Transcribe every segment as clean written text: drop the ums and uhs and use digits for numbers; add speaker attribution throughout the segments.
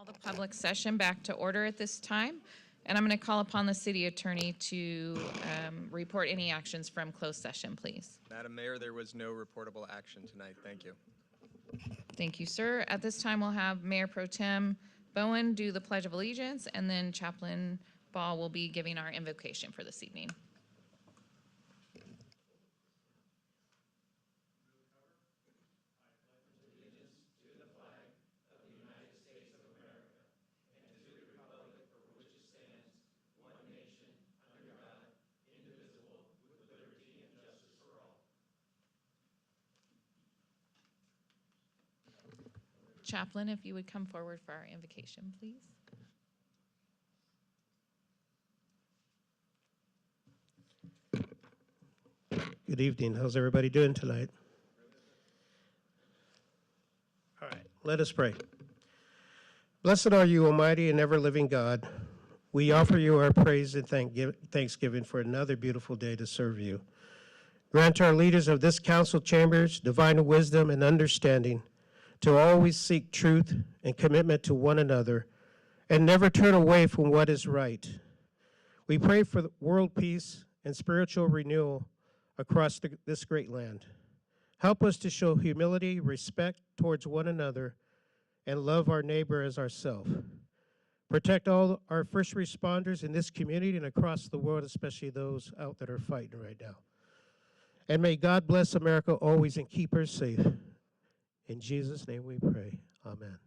Speaker 1: Call the public session back to order at this time, and I'm going to call upon the city attorney to report any actions from closed session, please.
Speaker 2: Madam Mayor, there was no reportable action tonight. Thank you.
Speaker 1: Thank you, sir. At this time, we'll have Mayor Pro Tem Bowen do the Pledge of Allegiance, and then Chaplain Ball will be giving our invocation for this evening. Chaplain, if you would come forward for our invocation, please.
Speaker 3: Good evening. How's everybody doing tonight? All right, let us pray. Blessed are you, Almighty and ever-living God. We offer you our praise and thanksgiving for another beautiful day to serve you. Grant our leaders of this council chambers divine wisdom and understanding to always seek truth and commitment to one another and never turn away from what is right. We pray for the world peace and spiritual renewal across this great land. Help us to show humility, respect towards one another, and love our neighbor as ourselves. Protect all our first responders in this community and across the world, especially those out that are fighting right now. And may God bless America always and keep her safe. In Jesus' name we pray. Amen.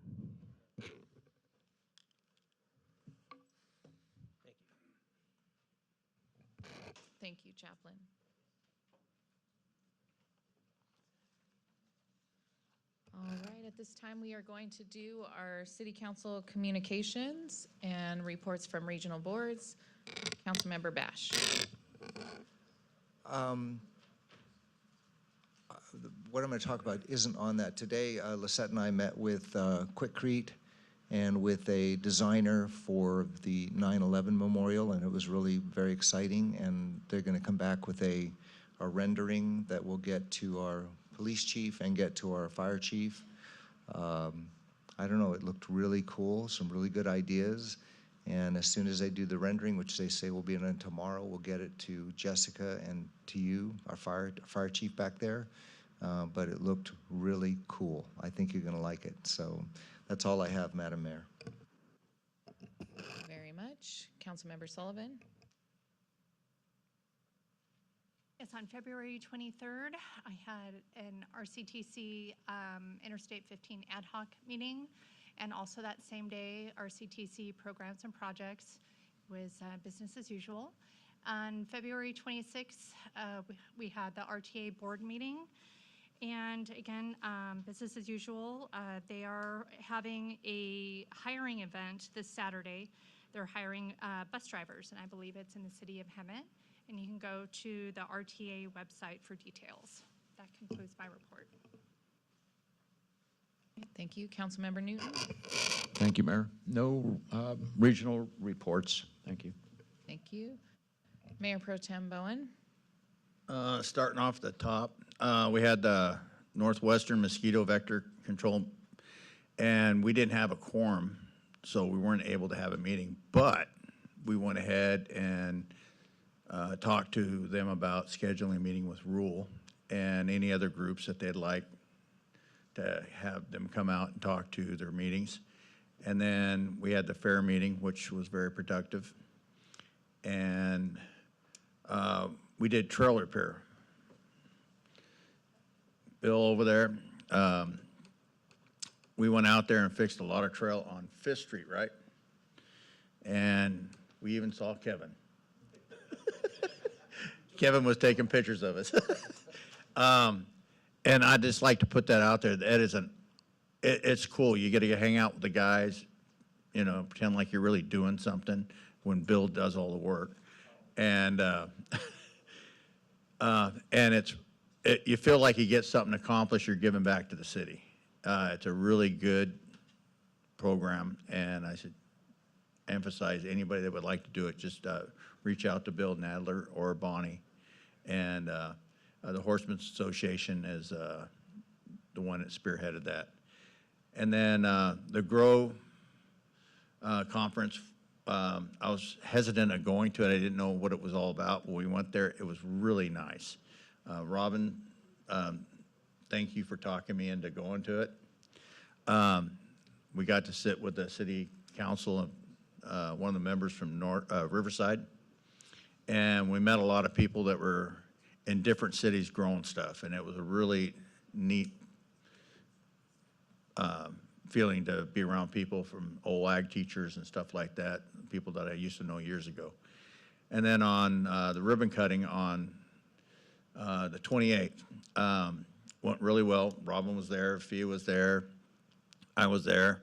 Speaker 1: Thank you, Chaplain. All right, at this time, we are going to do our City Council communications and reports from regional boards. Councilmember Bash.
Speaker 4: What I'm going to talk about isn't on that. Today, Lisette and I met with Quikrete and with a designer for the 9/11 memorial, and it was really very exciting. And they're going to come back with a rendering that will get to our police chief and get to our fire chief. I don't know, it looked really cool, some really good ideas. And as soon as they do the rendering, which they say will be done tomorrow, we'll get it to Jessica and to you, our fire chief back there. But it looked really cool. I think you're going to like it. So that's all I have, Madam Mayor.
Speaker 1: Thank you very much. Councilmember Sullivan.
Speaker 5: Yes, on February 23rd, I had an RCTC Interstate 15 ad hoc meeting. And also that same day, RCTC Programs and Projects was business as usual. On February 26th, we had the RTA board meeting. And again, business as usual. They are having a hiring event this Saturday. They're hiring bus drivers, and I believe it's in the city of Hemet. And you can go to the RTA website for details. That concludes my report.
Speaker 1: Thank you. Councilmember Newton.
Speaker 6: Thank you, Mayor. No regional reports. Thank you.
Speaker 1: Thank you. Mayor Pro Tem Bowen.
Speaker 7: Starting off the top, we had the Northwestern Mosquito Vector Control, and we didn't have a quorum, so we weren't able to have a meeting. But we went ahead and talked to them about scheduling a meeting with Rule and any other groups that they'd like to have them come out and talk to their meetings. And then we had the fair meeting, which was very productive. And we did trail repair. Bill over there, we went out there and fixed a lot of trail on 5th Street, right? And we even saw Kevin. Kevin was taking pictures of us. And I just like to put that out there. That is it's cool. You get to hang out with the guys, you know, pretend like you're really doing something when Bill does all the work. And you feel like you get something accomplished, you're giving back to the city. It's a really good program, and I should emphasize anybody that would like to do it, just reach out to Bill Nadler or Bonnie. And the Horsemen's Association is the one that spearheaded that. And then the Grow conference. I was hesitant of going to it. I didn't know what it was all about. When we went there, it was really nice. Robin, thank you for talking me into going to it. We got to sit with the city council and one of the members from Riverside, and we met a lot of people that were in different cities growing stuff, and it was a really neat feeling to be around people from old ag teachers and stuff like that, people that I used to know years ago. And then on the ribbon cutting on the 28th, went really well. Robin was there, Fia was there, I was there,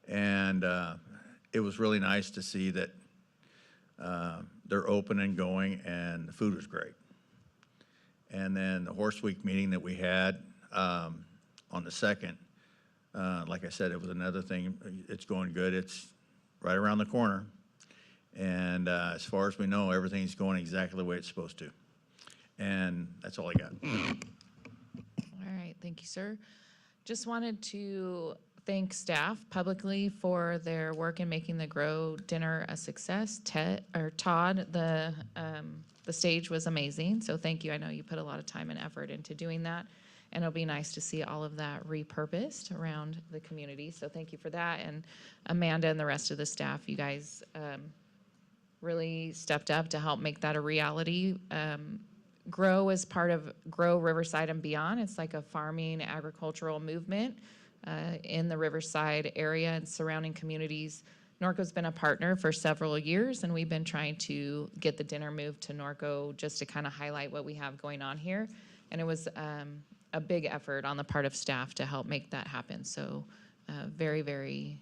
Speaker 7: and it was really nice to see that they're open and going, and the food was great. And then the Horse Week meeting that we had on the 2nd, like I said, it was another thing. It's going good. It's right around the corner. And as far as we know, everything's going exactly the way it's supposed to. And that's all I got.
Speaker 1: All right, thank you, sir. Just wanted to thank staff publicly for their work in making the Grow dinner a success. Todd, the stage was amazing, so thank you. I know you put a lot of time and effort into doing that, and it'll be nice to see all of that repurposed around the community, so thank you for that. And Amanda and the rest of the staff, you guys really stepped up to help make that a reality. Grow is part of Grow Riverside and Beyond. It's like a farming agricultural movement in the Riverside area and surrounding communities. Norco's been a partner for several years, and we've been trying to get the dinner moved to Norco just to kind of highlight what we have going on here. And it was a big effort on the part of staff to help make that happen. So very, very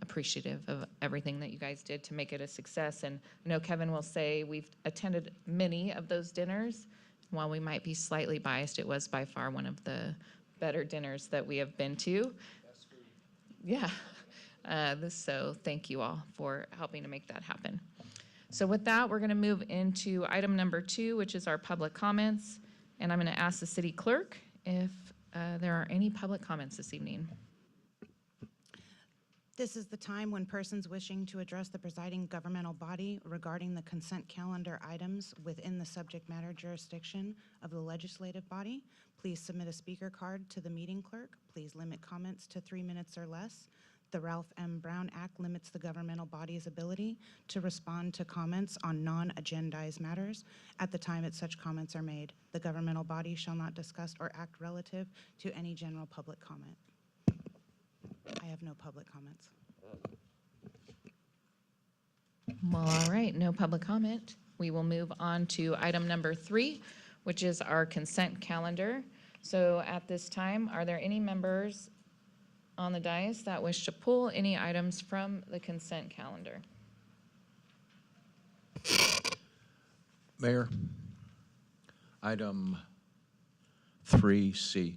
Speaker 1: appreciative of everything that you guys did to make it a success. And I know Kevin will say we've attended many of those dinners. While we might be slightly biased, it was by far one of the better dinners that we have been to. Yeah. So thank you all for helping to make that happen. So with that, we're going to move into item number 2, which is our public comments. And I'm going to ask the city clerk if there are any public comments this evening.
Speaker 8: This is the time when persons wishing to address the presiding governmental body regarding the consent calendar items within the subject matter jurisdiction of the legislative body, please submit a speaker card to the meeting clerk. Please limit comments to 3 minutes or less. The Ralph M. Brown Act limits the governmental body's ability to respond to comments on non-agendized matters at the time that such comments are made. The governmental body shall not discuss or act relative to any general public comment. I have no public comments.
Speaker 1: Well, all right, no public comment. We will move on to item number 3, which is our consent calendar. So at this time, are there any members on the dais that wish to pull any items from the consent calendar?
Speaker 6: Mayor, item 3C.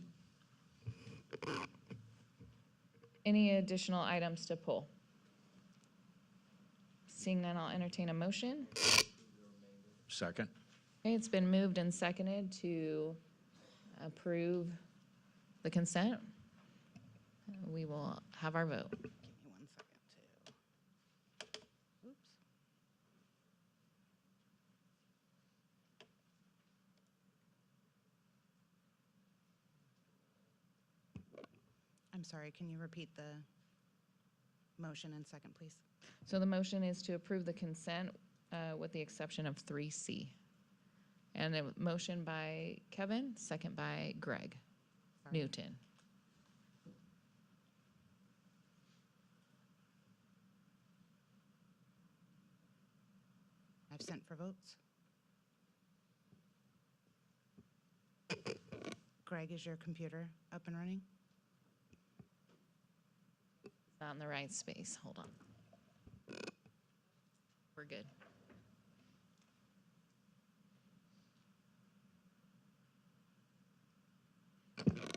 Speaker 1: Any additional items to pull? Seeing none, I'll entertain a motion.
Speaker 6: Second.
Speaker 1: Okay, it's been moved and seconded to approve the consent. We will have our vote.
Speaker 8: Give me 1 second to. Oops. I'm sorry, can you repeat the motion and second, please?
Speaker 1: So the motion is to approve the consent with the exception of 3C. And a motion by Kevin, second by Greg Newton.
Speaker 8: I've sent for votes. Greg, is your computer up and running?
Speaker 1: Not in the right space. Hold on. We're good.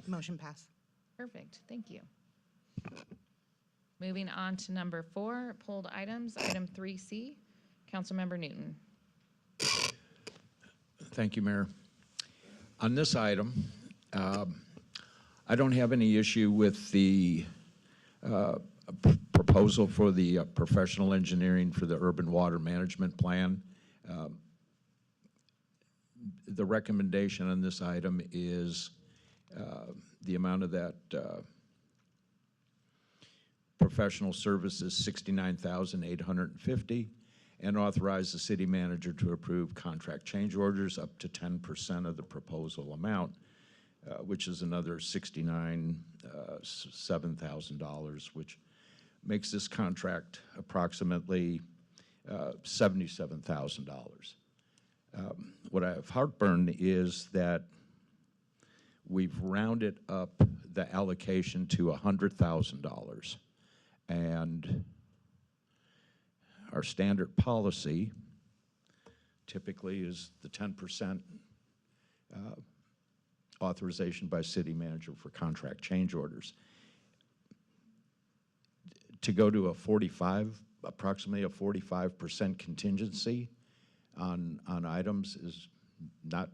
Speaker 8: Motion pass.
Speaker 1: Perfect. Thank you. Moving on to number 4, pulled items, item 3C. Councilmember Newton.
Speaker 6: Thank you, Mayor. On this item, I don't have any issue with the proposal for the professional engineering for the urban water management plan. The recommendation on this item is the amount of that professional services, $69,850, and authorize the city manager to approve contract change orders up to 10% of the proposal amount, which is another $7,000, which makes this contract approximately $77,000. What I have heartburn is that we've rounded up the allocation to $100,000, and our standard policy typically is the 10% authorization by city manager for contract change orders. To go to approximately a 45% contingency on items is not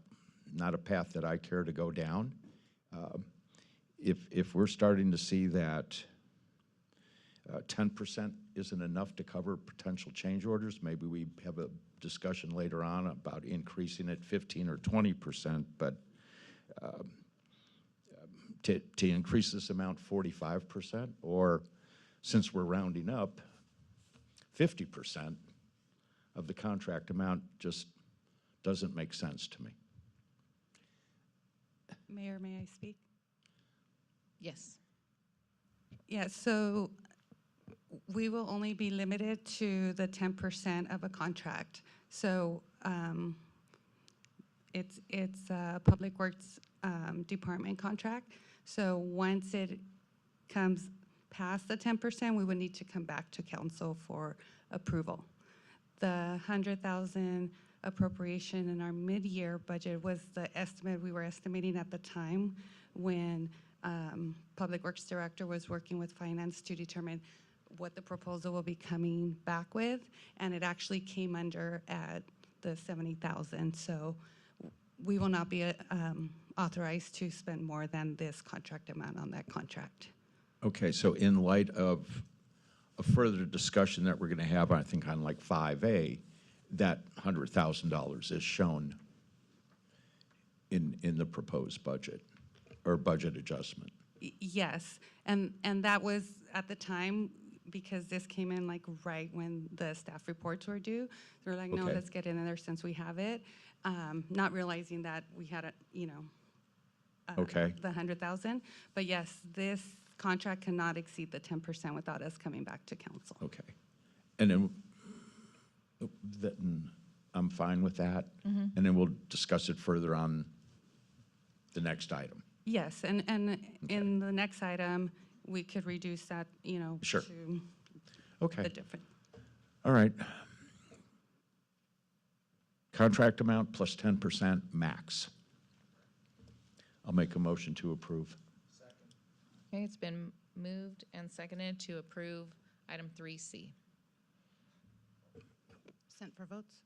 Speaker 6: a path that I care to go down. If we're starting to see that 10% isn't enough to cover potential change orders, maybe we have a discussion later on about increasing it 15 or 20%, but to increase this amount 45%, or since we're rounding up, 50% of the contract amount just doesn't make sense to me.
Speaker 9: Mayor, may I speak?
Speaker 1: Yes.
Speaker 9: Yeah, so we will only be limited to the 10% of a contract. So it's a Public Works Department contract. So once it comes past the 10%, we would need to come back to council for approval. The 100,000 appropriation in our mid-year budget was the estimate we were estimating at the time when Public Works Director was working with Finance to determine what the proposal will be coming back with, and it actually came under at the 70,000. So we will not be authorized to spend more than this contract amount on that contract.
Speaker 6: Okay, so in light of a further discussion that we're going to have, I think on like 5A, that $100,000 is shown in the proposed budget or budget adjustment.
Speaker 9: Yes, and that was at the time because this came in like right when the staff reports were due. So we're like, no,
Speaker 6: Okay.
Speaker 9: let's get it in there since we have it, not realizing that we had a,
Speaker 6: Okay.
Speaker 9: the 100,000. But yes, this contract cannot exceed the 10% without us coming back to council.
Speaker 6: Okay. And then I'm fine with that. And then we'll discuss it further on the next item.
Speaker 9: Yes, and in the next item, we could reduce that,
Speaker 6: Sure.
Speaker 9: to
Speaker 6: Okay.
Speaker 9: the different.
Speaker 6: All right. Contract amount plus 10% max. I'll make a motion to approve.
Speaker 1: Okay, it's been moved and seconded to approve item 3C.
Speaker 8: Sent for votes?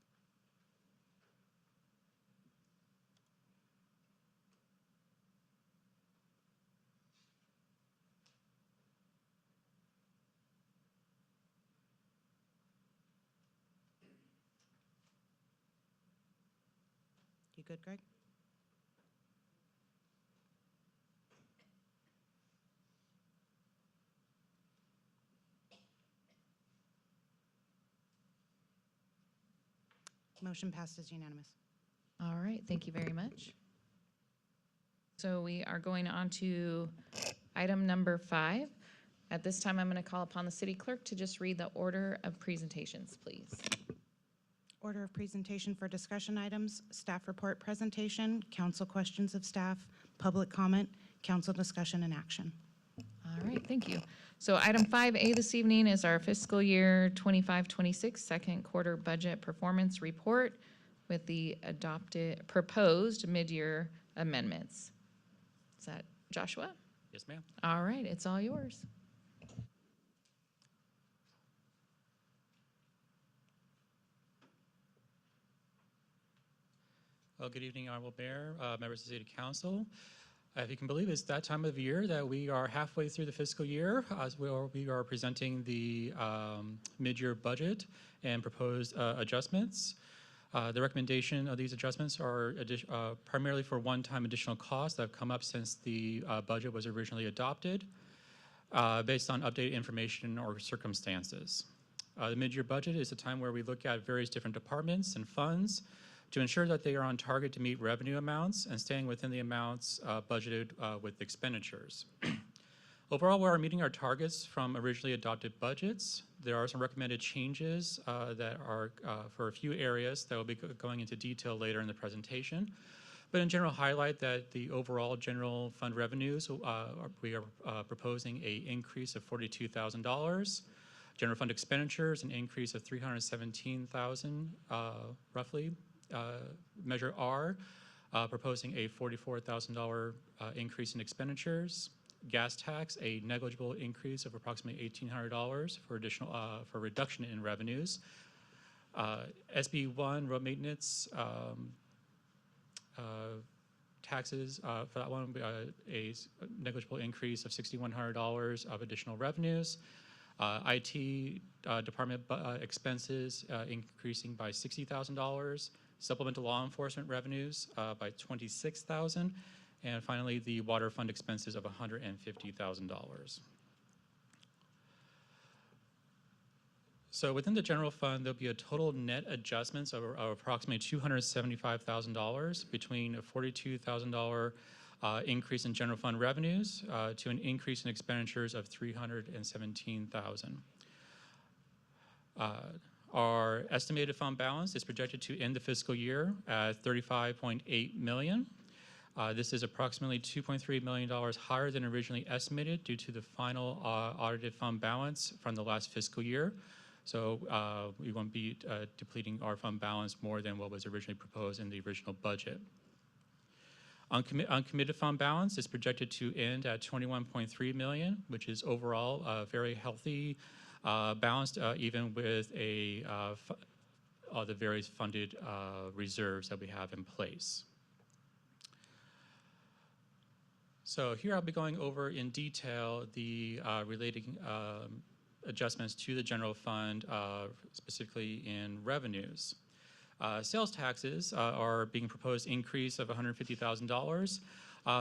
Speaker 8: You good, Greg? Motion passes unanimous.
Speaker 1: All right, thank you very much. So we are going on to item number 5. At this time, I'm going to call upon the city clerk to just read the order of presentations, please.
Speaker 8: Order of presentation for discussion items, staff report presentation, council questions of staff, public comment, council discussion and action.
Speaker 1: All right, thank you. So item 5A this evening is our fiscal year 25-26 second quarter budget performance report with the proposed mid-year amendments. Is that Joshua?
Speaker 10: Yes, ma'am.
Speaker 1: All right, it's all yours.
Speaker 10: Well, good evening, Honorable Mayor, members of the City Council. If you can believe, it's that time of year that we are halfway through the fiscal year as we are presenting the mid-year budget and proposed adjustments. The recommendation of these adjustments are primarily for one-time additional costs that have come up since the budget was originally adopted, based on updated information or circumstances. The mid-year budget is a time where we look at various different departments and funds to ensure that they are on target to meet revenue amounts and staying within the amounts budgeted with expenditures. Overall, we are meeting our targets from originally adopted budgets. There are some recommended changes that are for a few areas that will be going into detail later in the presentation. But in general, highlight that the overall general fund revenues, we are proposing an increase of $42,000. General fund expenditures, an increase of $317,000 roughly. Measure R, proposing a $44,000 increase in expenditures. Gas tax, a negligible increase of approximately $1,800 for additional for reduction in revenues. SB1 road maintenance taxes for that one, a negligible increase of $6,100 of additional revenues. IT department expenses increasing by $60,000. Supplemental law enforcement revenues by $26,000, and finally the water fund expenses of $150,000. So within the general fund, there'll be a total net adjustments of approximately $275,000 between a $42,000 increase in general fund revenues to an increase in expenditures of $317,000. Our estimated fund balance is projected to end the fiscal year at $35.8 million. This is approximately $2.3 million higher than originally estimated due to the final audited fund balance from the last fiscal year. So we won't be depleting our fund balance more than what was originally proposed in the original budget. Uncommitted fund balance is projected to end at $21.3 million, which is overall a very healthy balanced even with all the various funded reserves that we have in place. So here I'll be going over in detail the relating adjustments to the general fund, specifically in revenues. Sales taxes are being proposed increase of $150,000.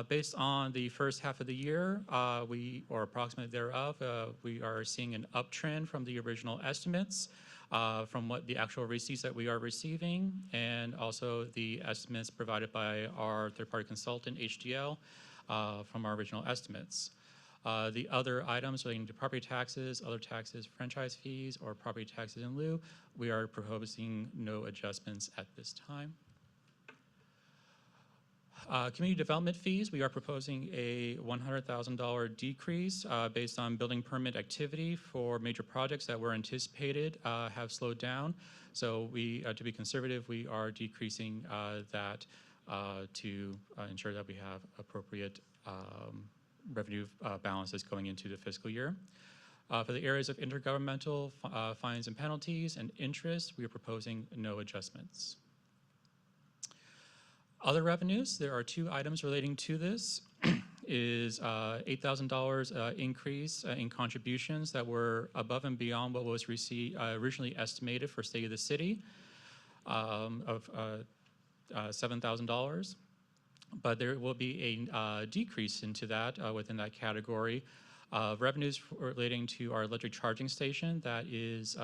Speaker 10: Based on the first half of the year, or approximately thereof, we are seeing an uptrend from the original estimates, from what the actual receipts that we are receiving, and also the estimates provided by our third-party consultant, HDL, from our original estimates. The other items relating to property taxes, other taxes, franchise fees, or property taxes in lieu, we are proposing no adjustments at this time. Community development fees, we are proposing a $100,000 decrease based on building permit activity for major projects that were anticipated have slowed down. So to be conservative, we are decreasing that to ensure that we have appropriate revenue balances going into the fiscal year. For the areas of intergovernmental fines and penalties and interest, we are proposing no adjustments. Other revenues, there are two items relating to this. Is $8,000 increase in contributions that were above and beyond what was originally estimated for State of the City of $7,000. But there will be a decrease into that within that category. Revenues relating to our electric charging station that is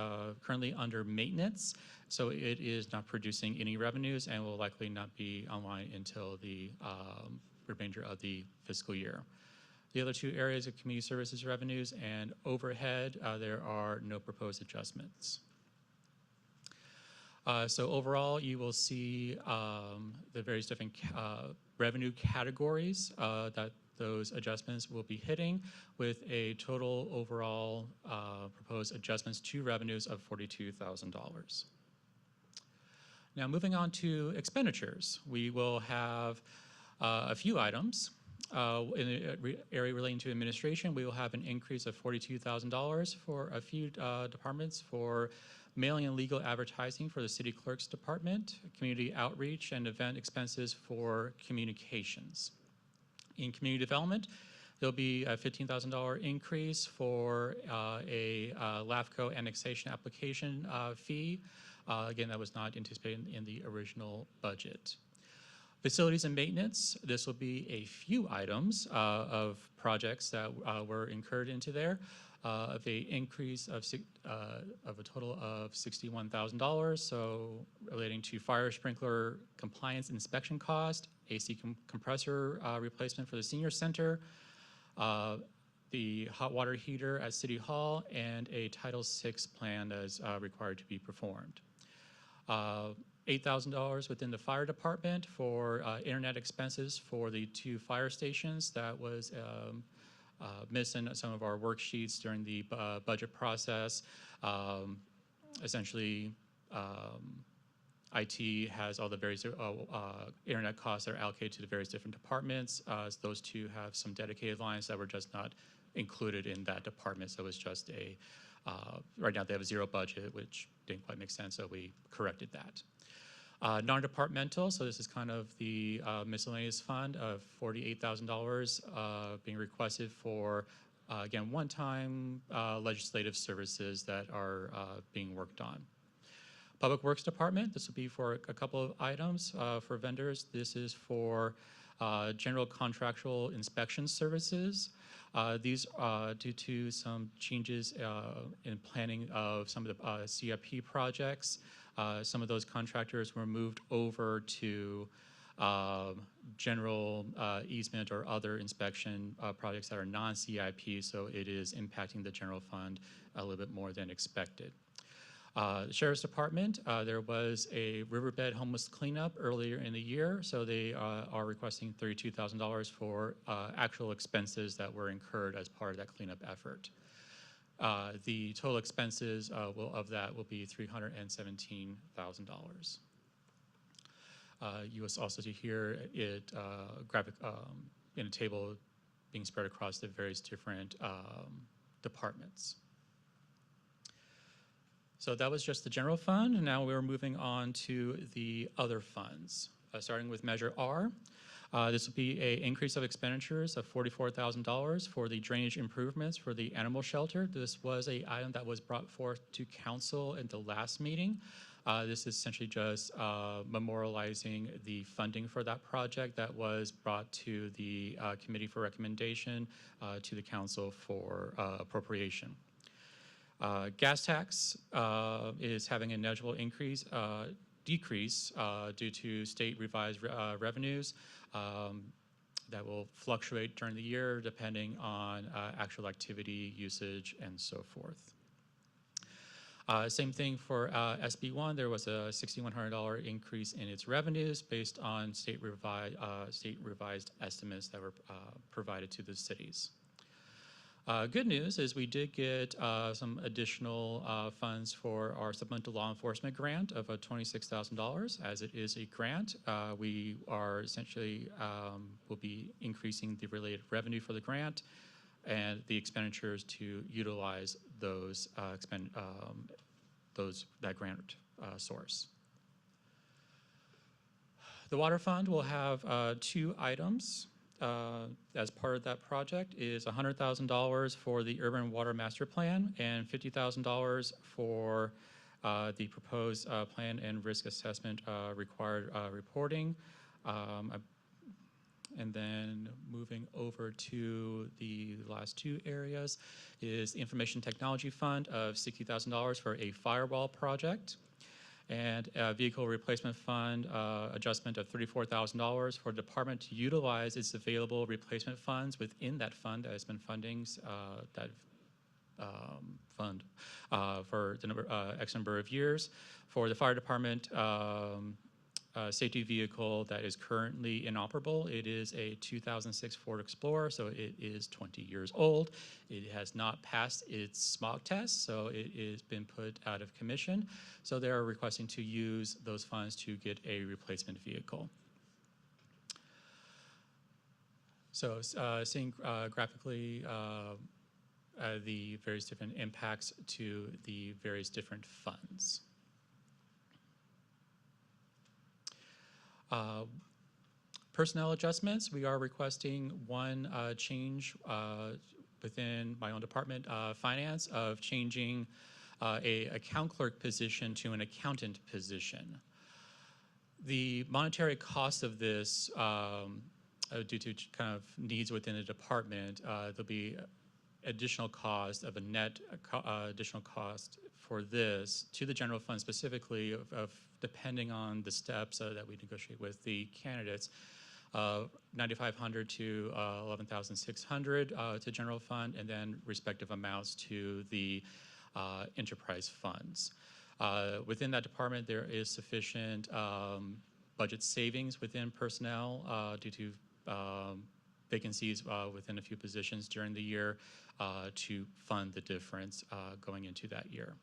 Speaker 10: currently under maintenance, so it is not producing any revenues and will likely not be online until the remainder of the fiscal year. The other two areas of community services revenues and overhead, there are no proposed adjustments. So overall, you will see the various different revenue categories that those adjustments will be hitting, with a total overall proposed adjustments to revenues of $42,000. Now moving on to expenditures, we will have a few items. In the area relating to administration, we will have an increase of $42,000 for a few departments for mailing and legal advertising for the city clerk's department, community outreach and event expenses for communications. In community development, there'll be a $15,000 increase for a LAFCO annexation application fee. Again, that was not anticipated in the original budget. Facilities and maintenance, this will be a few items of projects that were incurred into there, of a increase of a total of $61,000. So relating to fire sprinkler compliance inspection cost, AC compressor replacement for the senior center, the hot water heater at City Hall, and a Title VI plan that is required to be performed. $8,000 within the fire department for internet expenses for the 2 fire stations that was missing some of our worksheets during the budget process. Essentially, IT has all the various internet costs that are allocated to the various different departments. Those 2 have some dedicated lines that were just not included in that department. So it's just a, right now they have a 0 budget, which didn't quite make sense, so we corrected that. Non-departmental, so this is kind of the miscellaneous fund of $48,000 being requested for, again, one-time legislative services that are being worked on. Public Works Department, this will be for a couple of items for vendors. This is for general contractual inspection services. These due to some changes in planning of some of the CIP projects. Some of those contractors were moved over to general easement or other inspection projects that are non-CIP, so it is impacting the general fund a little bit more than expected. The Sheriff's Department, there was a riverbed homeless cleanup earlier in the year, so they are requesting $32,000 for actual expenses that were incurred as part of that cleanup effort. The total expenses of that will be $317,000. You will also see here it graphic in a table being spread across the various different departments. So that was just the general fund, and now we're moving on to the other funds. Starting with Measure R. This will be an increase of expenditures of $44,000 for the drainage improvements for the animal shelter. This was an item that was brought forth to council in the last meeting. This is essentially just memorializing the funding for that project that was brought to the committee for recommendation to the council for appropriation. Gas tax is having a negligible decrease due to state revised revenues that will fluctuate during the year depending on actual activity, usage, and so forth. Same thing for SB1. There was a $6,100 increase in its revenues based on state revised estimates that were provided to the cities. Good news is we did get some additional funds for our supplemental law enforcement grant of $26,000. As it is a grant, we are essentially will be increasing the related revenue for the grant and the expenditures to utilize those that grant source. The water fund will have 2 items. As part of that project is $100,000 for the Urban Water Master Plan and $50,000 for the proposed plan and risk assessment required reporting. And then moving over to the last 2 areas is the Information Technology Fund of $60,000 for a firewall project, and a vehicle replacement fund adjustment of $34,000 for the department to utilize its available replacement funds within that fund that has been funding that fund for the X number of years. For the fire department safety vehicle that is currently inoperable, it is a 2006 Ford Explorer, so it is 20 years old. It has not passed its smog test, so it has been put out of commission. So they are requesting to use those funds to get a replacement vehicle. So seeing graphically the various different impacts to the various different funds. Personnel adjustments, we are requesting one change within my own department, finance, of changing a account clerk position to an accountant position. The monetary cost of this, due to kind of needs within the department, there'll be additional cost of a net additional cost for this to the general fund specifically of depending on the steps that we negotiate with the candidates, $9,500 to $11,600 to general fund, and then respective amounts to the enterprise funds. Within that department, there is sufficient budget savings within personnel due to vacancies within a few positions during the year to fund the difference going into that year.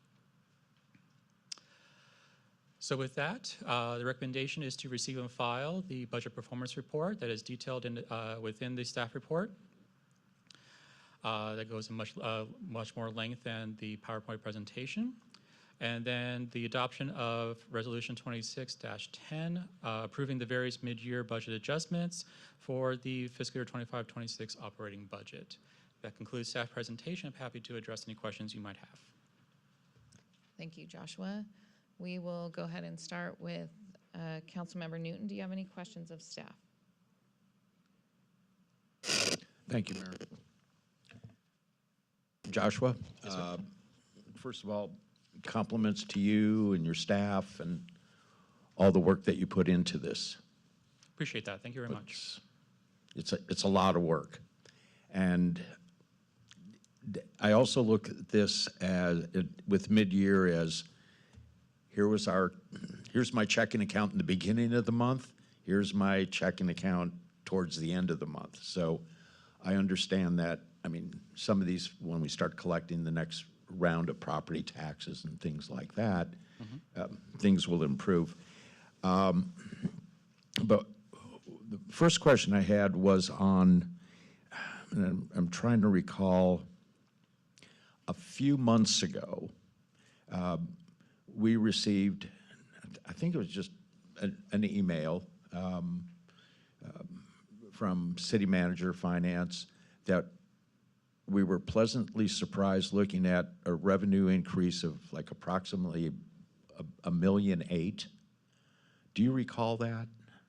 Speaker 10: So with that, the recommendation is to receive and file the budget performance report that is detailed in, within the staff report. That goes in much more length than the PowerPoint presentation. And then the adoption of Resolution 26-10, approving the various mid-year budget adjustments for the fiscal year 25-26 operating budget. That concludes staff presentation. I'm happy to address any questions you might have.
Speaker 1: Thank you, Joshua. We will go ahead and start with Councilmember Newton. Do you have any questions of staff?
Speaker 6: Thank you, Mayor. Joshua, first of all, compliments to you and your staff and all the work that you put into this.
Speaker 10: Appreciate that. Thank you very much.
Speaker 6: It's a lot of work. And I also look at this as, with mid-year as, here's my checking account in the beginning of the month, here's my checking account towards the end of the month. So I understand that, I mean, some of these, when we start collecting the next round of property taxes and things like that, things will improve. But the first question I had was on, and I'm trying to recall, a few months ago, we received, I think it was just an email from City Manager Finance that we were pleasantly surprised looking at a revenue increase of like approximately $1.8 million. Do you recall that?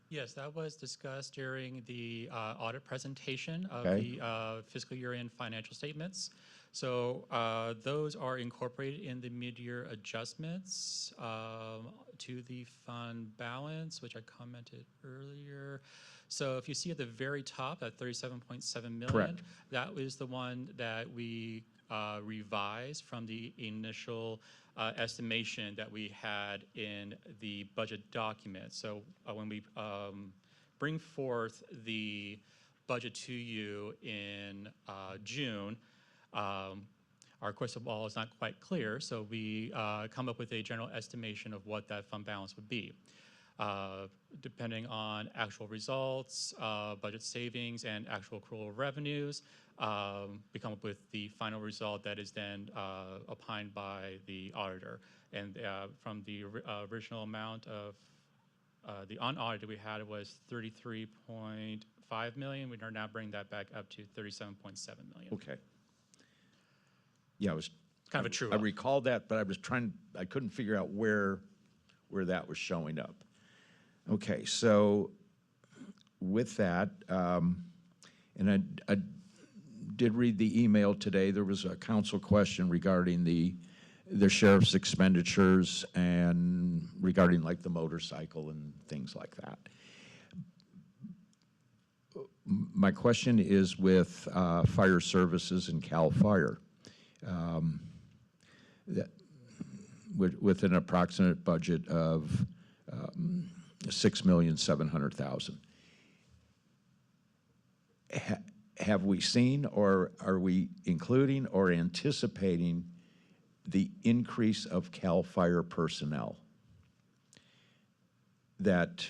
Speaker 10: Yes, that was discussed during the audit presentation of
Speaker 6: Okay.
Speaker 10: the fiscal year-end financial statements. So those are incorporated in the mid-year adjustments to the fund balance, which I commented earlier. So if you see at the very top, that $37.7 million,
Speaker 6: Correct.
Speaker 10: that was the one that we revised from the initial estimation that we had in the budget document. So when we bring forth the budget to you in June, our crystal ball is not quite clear, so we come up with a general estimation of what that fund balance would be. Depending on actual results, budget savings, and actual accrual revenues, we come up with the final result that is then opined by the auditor. And from the original amount of the unaudited we had, it was $33.5 million. We are now bringing that back up to $37.7 million.
Speaker 6: Okay. Yeah, I was
Speaker 10: Kind of a true
Speaker 6: I
Speaker 10: up.
Speaker 6: recalled that, but I couldn't figure out where that was showing up. Okay, so with that, and I did read the email today. There was a council question regarding the sheriff's expenditures and regarding like the motorcycle and things like that. My question is with fire services and CAL FIRE. With an approximate budget of $6,700,000. Have we seen, or are we including or anticipating the increase of CAL FIRE personnel? That,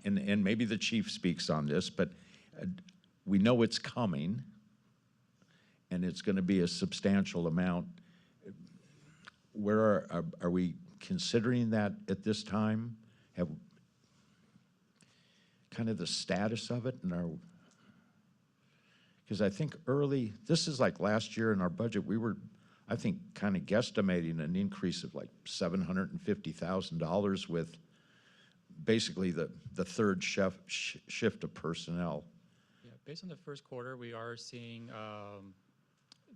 Speaker 6: and maybe the chief speaks on this, but we know it's coming, and it's going to be a substantial amount. Where are we considering that at this time? kind of the status of it and our, because I think this is like last year in our budget, we were, I think, kind of guesstimating an increase of like $750,000 with basically the third shift of personnel.
Speaker 10: Yeah, based on the first quarter, we are seeing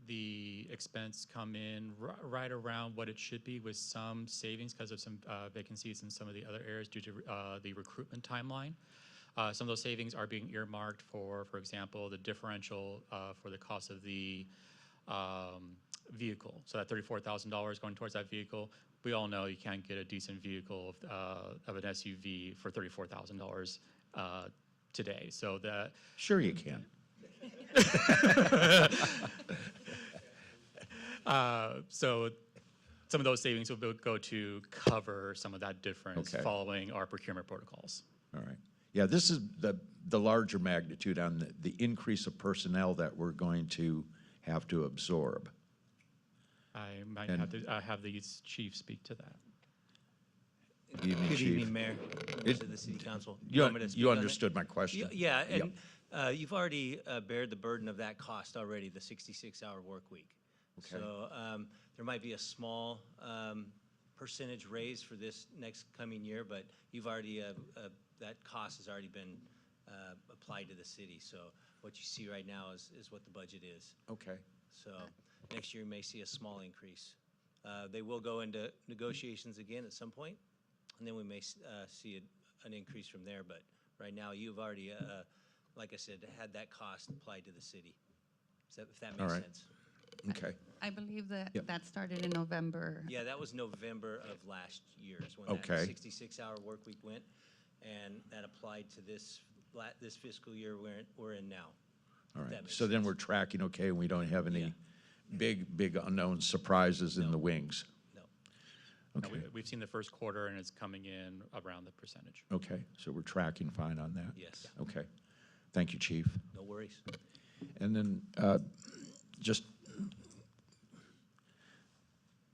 Speaker 10: the expense come in right around what it should be, with some savings because of some vacancies in some of the other areas due to the recruitment timeline. Some of those savings are being earmarked for example, the differential for the cost of the vehicle. So that $34,000 going towards that vehicle. We all know you can't get a decent vehicle of an SUV for $34,000 today. So that
Speaker 6: Sure you can.
Speaker 10: so some of those savings will go to cover some of that difference
Speaker 6: Okay.
Speaker 10: following our procurement protocols.
Speaker 6: All right. Yeah, this is the larger magnitude on the increase of personnel that we're going to have to absorb.
Speaker 10: I might
Speaker 6: And-
Speaker 10: have to have the chief speak to that.
Speaker 6: Evening,
Speaker 11: Good
Speaker 6: Chief.
Speaker 11: evening, Mayor, members of the City Council. Want me to speak
Speaker 6: You
Speaker 11: on that?
Speaker 6: understood my question?
Speaker 11: Yeah,
Speaker 6: Yep.
Speaker 11: and you've already bared the burden of that cost already, the 66-hour work week.
Speaker 6: Okay.
Speaker 11: So there might be a small percentage raise for this next coming year, but you've already, that cost has already been applied to the city. So what you see right now is what the budget is.
Speaker 6: Okay.
Speaker 11: So next year you may see a small increase. They will go into negotiations again at some point, and then we may see an increase from there. But right now, you've already, like I said, had that cost applied to the city. If that
Speaker 6: All
Speaker 11: makes
Speaker 6: right.
Speaker 11: sense.
Speaker 6: Okay.
Speaker 9: I believe that
Speaker 6: Yep.
Speaker 9: that started in November.
Speaker 11: Yeah, that was November of last year is when
Speaker 6: Okay.
Speaker 11: that 66-hour work week went, and that applied to this fiscal year we're in now.
Speaker 6: All
Speaker 11: That
Speaker 6: right.
Speaker 11: makes
Speaker 6: So then
Speaker 11: sense.
Speaker 6: we're tracking, okay, and we don't have any
Speaker 11: Yeah.
Speaker 6: big unknown surprises in
Speaker 11: No.
Speaker 6: the wings?
Speaker 11: No.
Speaker 10: No,
Speaker 6: Okay.
Speaker 10: we've seen the first quarter, and it's coming in around the percentage.
Speaker 6: Okay, so we're tracking fine on that?
Speaker 11: Yes.
Speaker 6: Okay. Thank you, Chief.
Speaker 11: No worries.
Speaker 6: And then just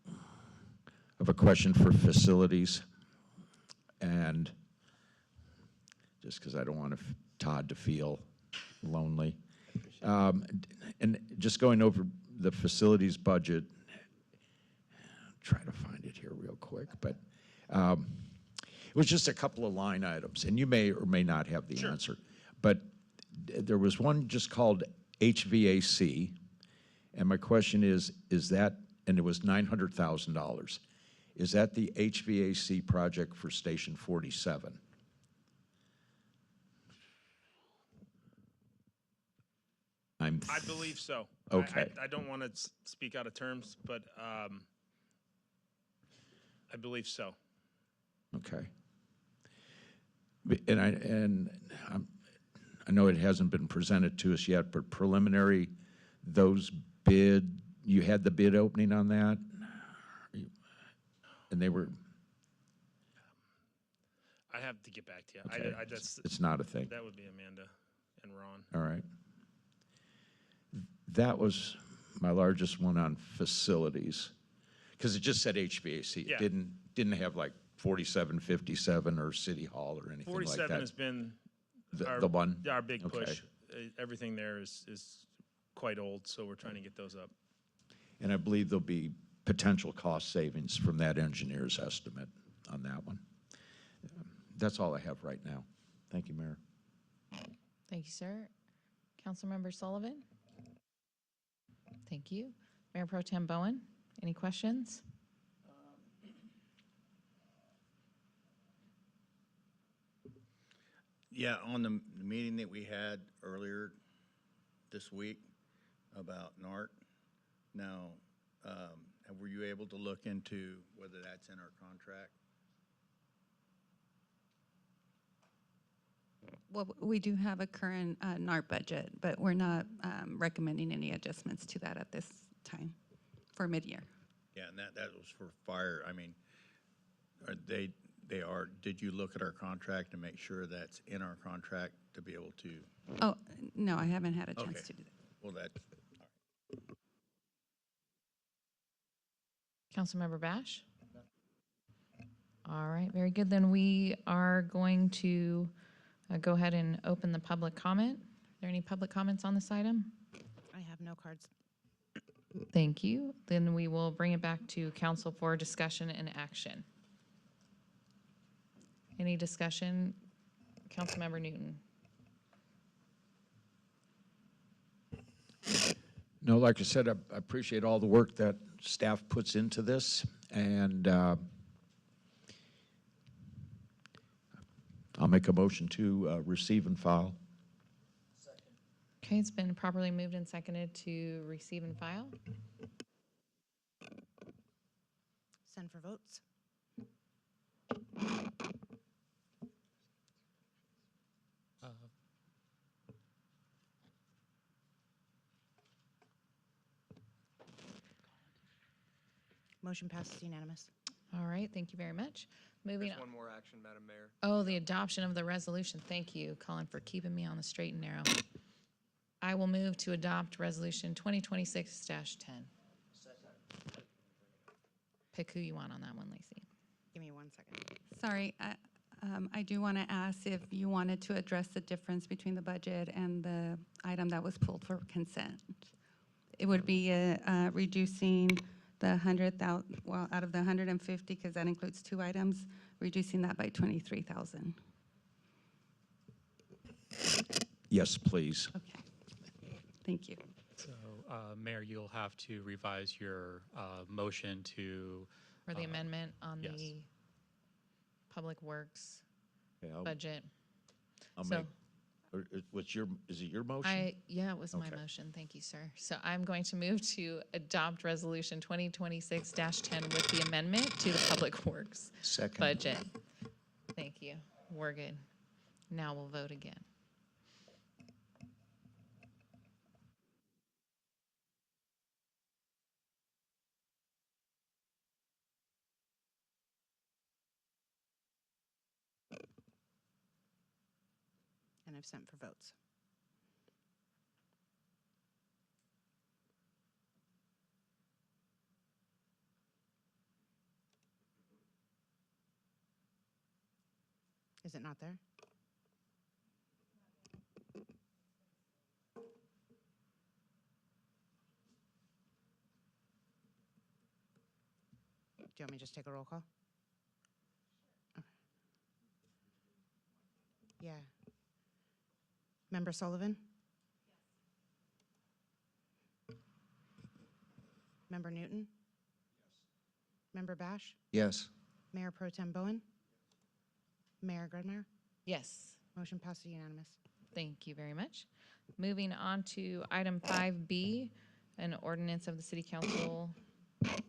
Speaker 6: I have a question for facilities, and just because I don't want Todd to feel lonely. And just going over the facilities budget, try to find it here real quick, but it was just a couple of line items, and you may or may not have the answer. But there was one just called HVAC, and my question is that, and it was $900,000. Is that the HVAC project for Station 47?
Speaker 12: I believe so.
Speaker 6: Okay.
Speaker 12: I don't want to speak out of terms, but I believe so.
Speaker 6: Okay. And I know it hasn't been presented to us yet, but preliminary, those you had the bid opening on that? And they were,
Speaker 12: I have to get back to you.
Speaker 6: okay,
Speaker 12: I just,
Speaker 6: it's not a thing.
Speaker 12: that would be Amanda and Ron.
Speaker 6: All right. That was my largest one on facilities, because it just said HVAC.
Speaker 12: Yeah.
Speaker 6: It didn't have like 4757 or City Hall or anything like that.
Speaker 12: 47 has been
Speaker 6: The one?
Speaker 12: our big
Speaker 6: Okay.
Speaker 12: push. Everything there is quite old, so we're trying to get those up.
Speaker 6: And I believe there'll be potential cost savings from that engineer's estimate on that one. That's all I have right now. Thank you, Mayor.
Speaker 1: Thank you, sir. Councilmember Sullivan? Thank you. Mayor Pro Tem Bowen, any questions?
Speaker 7: Yeah, on the meeting that we had earlier this week about NART, now, were you able to look into whether that's in our contract?
Speaker 9: Well, we do have a current NARP budget, but we're not recommending any adjustments to that at this time for mid-year.
Speaker 7: Yeah, and that was for fire. I mean, did you look at our contract and make sure that's in our contract to be able to?
Speaker 9: Oh, no, I haven't had a chance
Speaker 7: Okay.
Speaker 9: to do that.
Speaker 7: Well, that,
Speaker 1: Councilmember Bash? All right, very good. Then we are going to Go ahead and open the public comment. Are there any public comments on this item?
Speaker 8: I have no cards.
Speaker 1: Thank you. Then we will bring it back to council for discussion and action. Any discussion? Councilmember Newton.
Speaker 6: No, like I said, I appreciate all the work that staff puts into this, and I'll make a motion to receive and file.
Speaker 1: Okay, it's been properly moved and seconded to receive and file.
Speaker 8: Send for votes. Motion passes unanimous.
Speaker 1: All right, thank you very much. Moving
Speaker 2: There's
Speaker 1: on.
Speaker 2: one more action, Madam Mayor.
Speaker 1: Oh, the adoption of the resolution. Thank you, Colin, for keeping me on the straight and narrow. I will move to adopt Resolution 2026-10. Pick who you want on that one, Lacey.
Speaker 8: Give me 1 second.
Speaker 9: Sorry, I do want to ask if you wanted to address the difference between the budget and the item that was pulled for consent. It would be reducing the 100,000, well, out of the 150, because that includes 2 items, reducing that by 23,000.
Speaker 6: Yes, please.
Speaker 9: Okay. Thank you.
Speaker 10: So, Mayor, you'll have to revise your motion to,
Speaker 1: For the amendment on
Speaker 10: yes.
Speaker 1: the Public Works
Speaker 6: Okay,
Speaker 1: budget.
Speaker 6: I'll
Speaker 1: So-
Speaker 6: make, is it your motion?
Speaker 1: Yeah, it was my
Speaker 6: Okay.
Speaker 1: motion. Thank you, sir. So I'm going to move to adopt Resolution 2026-10 with the amendment to the Public Works
Speaker 4: Second.
Speaker 1: budget. Thank you. We're good. Now we'll vote again.
Speaker 8: And I've sent for votes. Is it not there? Do you want me to just take a roll call? Okay. Yeah. Member Sullivan? Member Newton? Member Bash?
Speaker 4: Yes.
Speaker 8: Mayor Pro Tem Bowen? Mayor Grudmeyer?
Speaker 1: Yes.
Speaker 8: Motion passes unanimous.
Speaker 1: Thank you very much. Moving on to item 5B, an ordinance of the City Council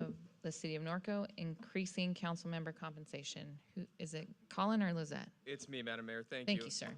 Speaker 1: of the City of Norco, increasing council member compensation. Who, is it Colin or Lizette?
Speaker 2: It's me, Madam Mayor. Thank you.
Speaker 1: Thank you, sir.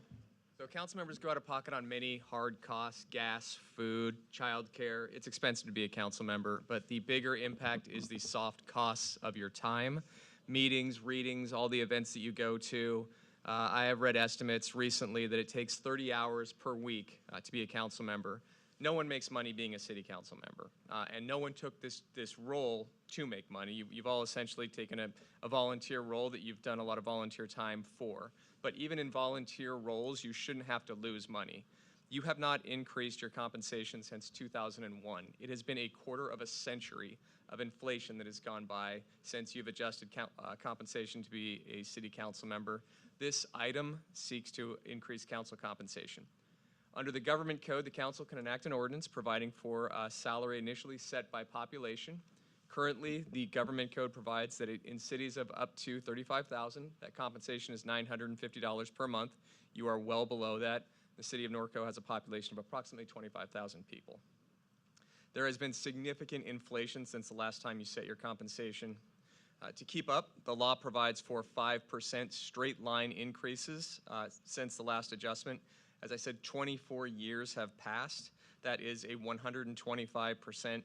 Speaker 2: So council members go out of pocket on many hard costs, gas, food, childcare. It's expensive to be a council member, but the bigger impact is the soft costs of your time, meetings, readings, all the events that you go to. I have read estimates recently that it takes 30 hours per week to be a council member. No one makes money being a city council member, and no one took this role to make money. You've all essentially taken a volunteer role that you've done a lot of volunteer time for. But even in volunteer roles, you shouldn't have to lose money. You have not increased your compensation since 2001. It has been a quarter of a century of inflation that has gone by since you've adjusted compensation to be a city council member. This item seeks to increase council compensation. Under the government code, the council can enact an ordinance providing for a salary initially set by population. Currently, the government code provides that in cities of up to 35,000, that compensation is $950 per month. You are well below that. The city of Norco has a population of approximately 25,000 people. There has been significant inflation since the last time you set your compensation. To keep up, the law provides for 5% straight line increases since the last adjustment. As I said, 24 years have passed. That is a 125%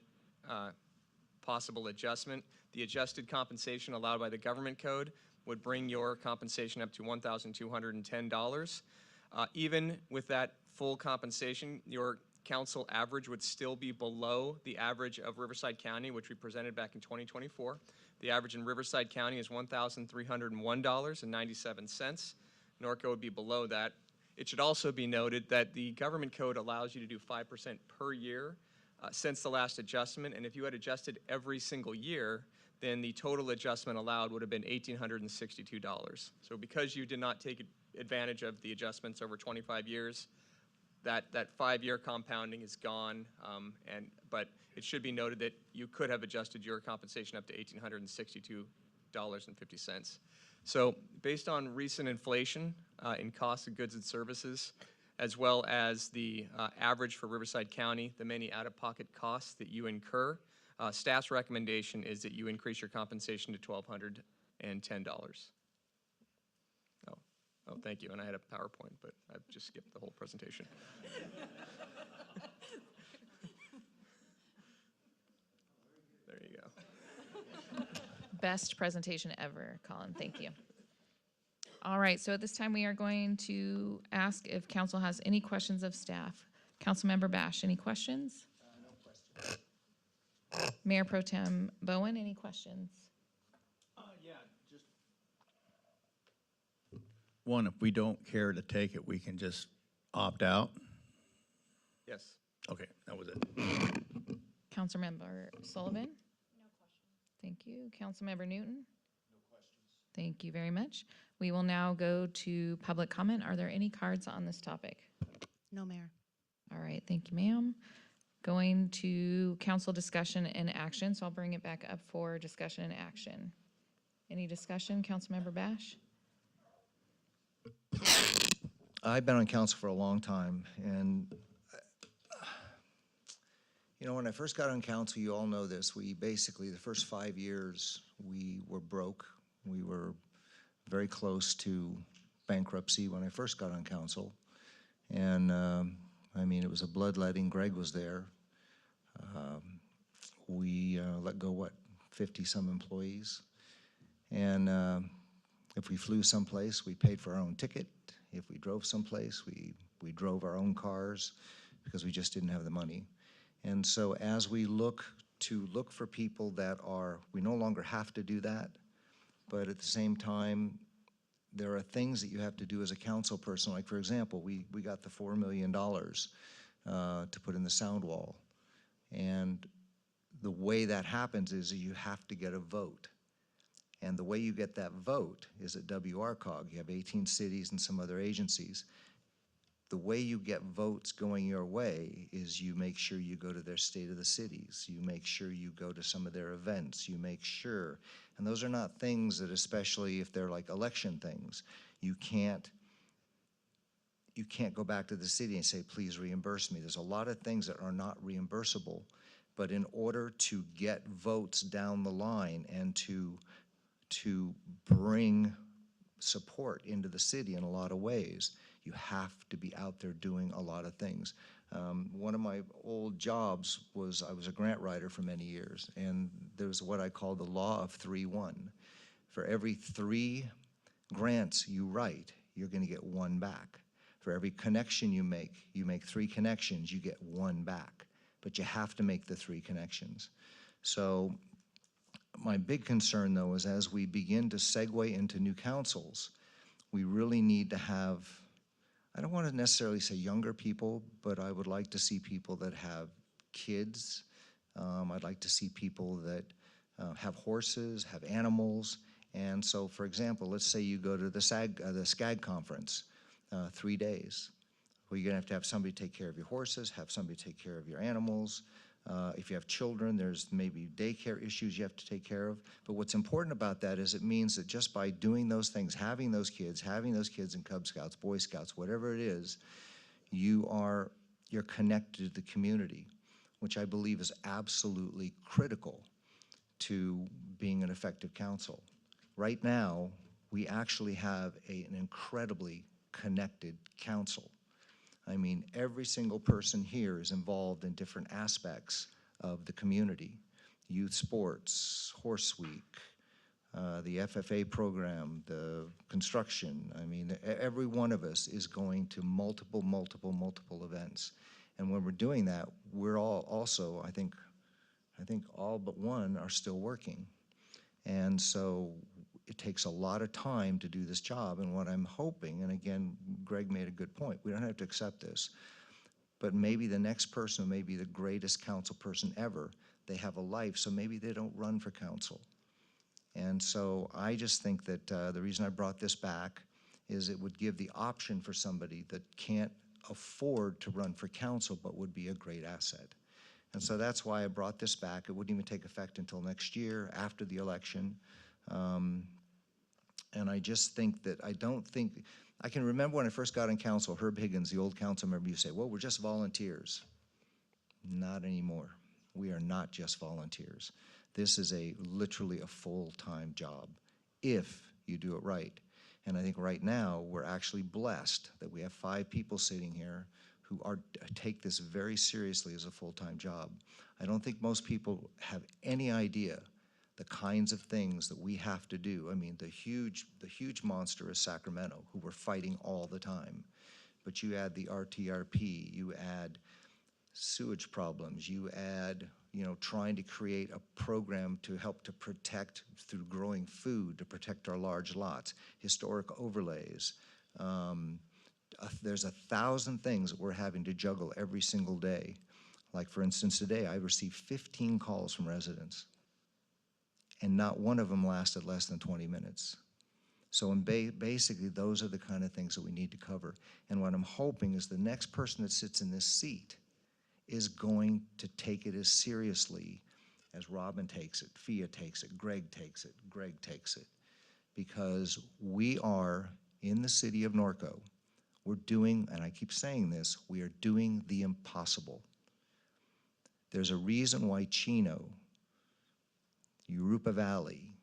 Speaker 2: possible adjustment. The adjusted compensation allowed by the government code would bring your compensation up to $1,210. Even with that full compensation, your council average would still be below the average of Riverside County, which we presented back in 2024. The average in Riverside County is $1,301.97. Norco would be below that. It should also be noted that the government code allows you to do 5% per year since the last adjustment, and if you had adjusted every single year, then the total adjustment allowed would have been $1,862. So because you did not take advantage of the adjustments over 25 years, that 5-year compounding is gone, but it should be noted that you could have adjusted your compensation up to $1,862.50. So based on recent inflation in costs of goods and services, as well as the average for Riverside County, the many out-of-pocket costs that you incur, staff's recommendation is that you increase your compensation to $1,210. Oh, thank you, and I had a PowerPoint, but I've just skipped the whole presentation. There you go.
Speaker 1: Best presentation ever, Colin. Thank you. All right, so at this time, we are going to ask if council has any questions of staff. Councilmember Bash, any questions?
Speaker 4: No questions.
Speaker 1: Mayor Pro Tem Bowen, any questions?
Speaker 7: One, if we don't care to take it, we can just opt out.
Speaker 2: Yes.
Speaker 7: Okay, that was it.
Speaker 1: Councilmember Sullivan? No questions. Thank you. Councilmember Newton? No questions. Thank you very much. We will now go to public comment. Are there any cards on this topic?
Speaker 8: No, Mayor.
Speaker 1: All right, thank you, ma'am. Going to council discussion and action, so I'll bring it back up for discussion and action. Any discussion, Councilmember Bash?
Speaker 4: I've been on council for a long time, and when I first got on council, you all know this, we basically, the first 5 years, we were broke. We were very close to bankruptcy when I first got on council. And it was a bloodletting. Greg was there. We let go, 50-some employees. And if we flew someplace, we paid for our own ticket. If we drove someplace, we drove our own cars because we just didn't have the money. And so as we look for people we no longer have to do that, but at the same time, there are things that you have to do as a council person. Like, for example, we got the $4 million to put in the sound wall. And the way that happens is you have to get a vote. And the way you get that vote is at WRCOG. You have 18 cities and some other agencies. The way you get votes going your way is you make sure you go to their State of the Cities. You make sure you go to some of their events. You make sure, and those are not things that, especially if they're like election things, you can't go back to the city and say, please reimburse me. There's a lot of things that are not reimbursable, but in order to get votes down the line and to bring support into the city in a lot of ways, you have to be out there doing a lot of things. One of my old jobs was I was a grant writer for many years, and there's what I call the law of 3-1. For every 3 grants you write, you're going to get 1 back. For every connection you make 3 connections, you get 1 back. But you have to make the 3 connections. So my big concern, though, is as we begin to segue into new councils, we really need to have, I don't want to necessarily say younger people, but I would like to see people that have kids. I'd like to see people that have horses, have animals. And so, for example, let's say you go to the SCAG conference, 3 days. Well, you're going to have somebody take care of your horses, have somebody take care of your animals. If you have children, there's maybe daycare issues you have to take care of. But what's important about that is it means that just by doing those things, having those kids in Cub Scouts, Boy Scouts, whatever it is, you're connected to the community, which I believe is absolutely critical to being an effective council. Right now, we actually have an incredibly connected council. I mean, every single person here is involved in different aspects of the community. Youth sports, Horse Week, the FFA program, the construction. I mean, every one of us is going to multiple events. And when we're doing that, we're all also, I think all but one are still working. And so it takes a lot of time to do this job. And what I'm hoping, and again, Greg made a good point, we don't have to accept this, but maybe the next person may be the greatest council person ever. They have a life, so maybe they don't run for council. And so I just think that the reason I brought this back is it would give the option for somebody that can't afford to run for council but would be a great asset. And so that's why I brought this back. It wouldn't even take effect until next year after the election. And I just think that I can remember when I first got on council, Herb Higgins, the old council member, used to say, well, we're just volunteers. Not anymore. We are not just volunteers. This is literally a full-time job if you do it right. And I think right now we're actually blessed that we have 5 people sitting here who take this very seriously as a full-time job. I don't think most people have any idea the kinds of things that we have to do. I mean, the huge monster is Sacramento, who we're fighting all the time. But you add the RTRP, you add sewage problems, you add, trying to create a program to help to protect through growing food, to protect our large lots, historic overlays. There's 1,000 things that we're having to juggle every single day. Like, for instance, today I received 15 calls from residents, and not one of them lasted less than 20 minutes. So basically, those are the kind of things that we need to cover. And what I'm hoping is the next person that sits in this seat is going to take it as seriously as Robin takes it, Fia takes it, Greg takes it. Because we are, in the city of Norco, we're doing, and I keep saying this, we are doing the impossible. There's a reason why Chino, Urupa Valley,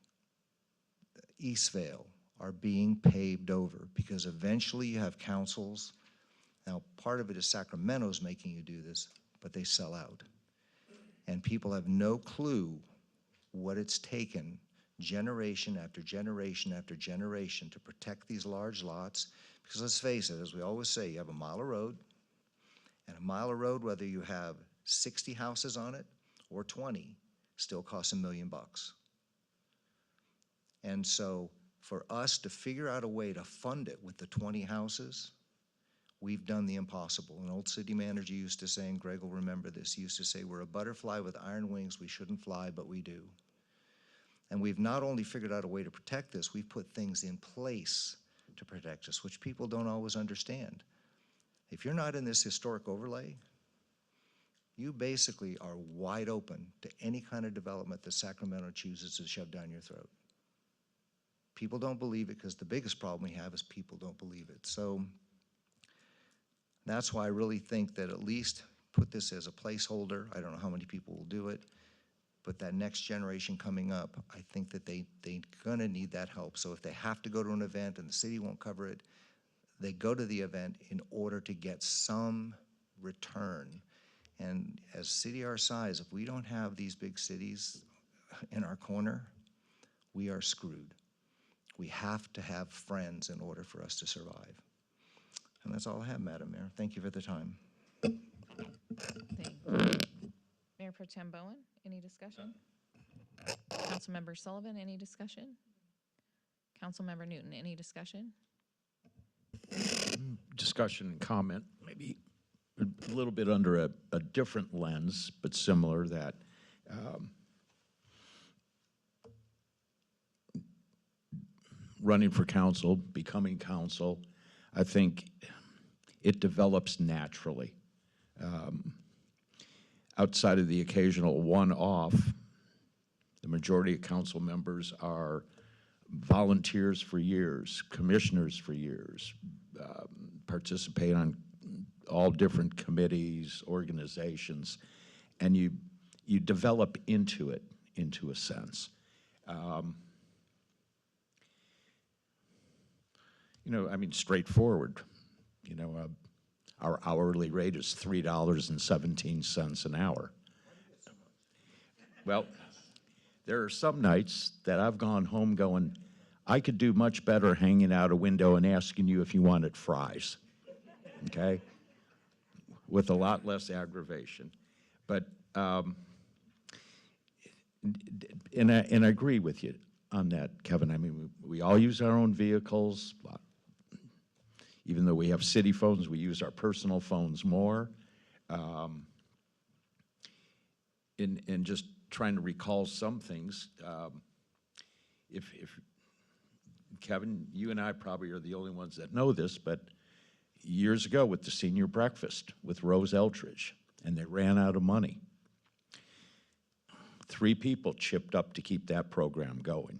Speaker 4: Eastvale are being paved over, because eventually you have councils. Now, part of it is Sacramento's making you do this, but they sell out. And people have no clue what it's taken generation after generation after generation to protect these large lots. Because let's face it, as we always say, you have a mile of road, and a mile of road, whether you have 60 houses on it or 20, still costs $1 million. And so for us to figure out a way to fund it with the 20 houses, we've done the impossible. An old city manager used to say, and Greg will remember this, he used to say, we're a butterfly with iron wings, we shouldn't fly, but we do. And we've not only figured out a way to protect this, we've put things in place to protect us, which people don't always understand. If you're not in this historic overlay, you basically are wide open to any kind of development that Sacramento chooses to shove down your throat. People don't believe it because the biggest problem we have is people don't believe it. So that's why I really think that at least put this as a placeholder. I don't know how many people will do it, but that next generation coming up, I think that they're gonna need that help. So if they have to go to an event and the city won't cover it, they go to the event in order to get some return. And as a city our size, if we don't have these big cities in our corner, we are screwed. We have to have friends in order for us to survive. And that's all I have, Madam Mayor. Thank you for the time.
Speaker 1: Thank you. Mayor Pro Tem Bowen, any discussion? Councilmember Sullivan, any discussion? Councilmember Newton, any discussion?
Speaker 6: Discussion and comment, maybe a little bit under a different lens, but similar, that running for council, becoming council, I think it develops naturally. Outside of the occasional one-off, the majority of council members are volunteers for years, commissioners for years, participate on all different committees, organizations, and you develop into it, into a sense. I mean, straightforward. Our hourly rate is $3.17 an hour. Well, there are some nights that I've gone home going, I could do much better hanging out a window and asking you if you wanted fries, okay? With a lot less aggravation. But, and I agree with you. on that, Kevin. I mean, we all use our own vehicles. Even though we have city phones, we use our personal phones more. In just trying to recall some things, if Kevin, you and I probably are the only ones that know this, but years ago with the senior breakfast with Rose Eldridge, and they ran out of money. 3 people chipped up to keep that program going.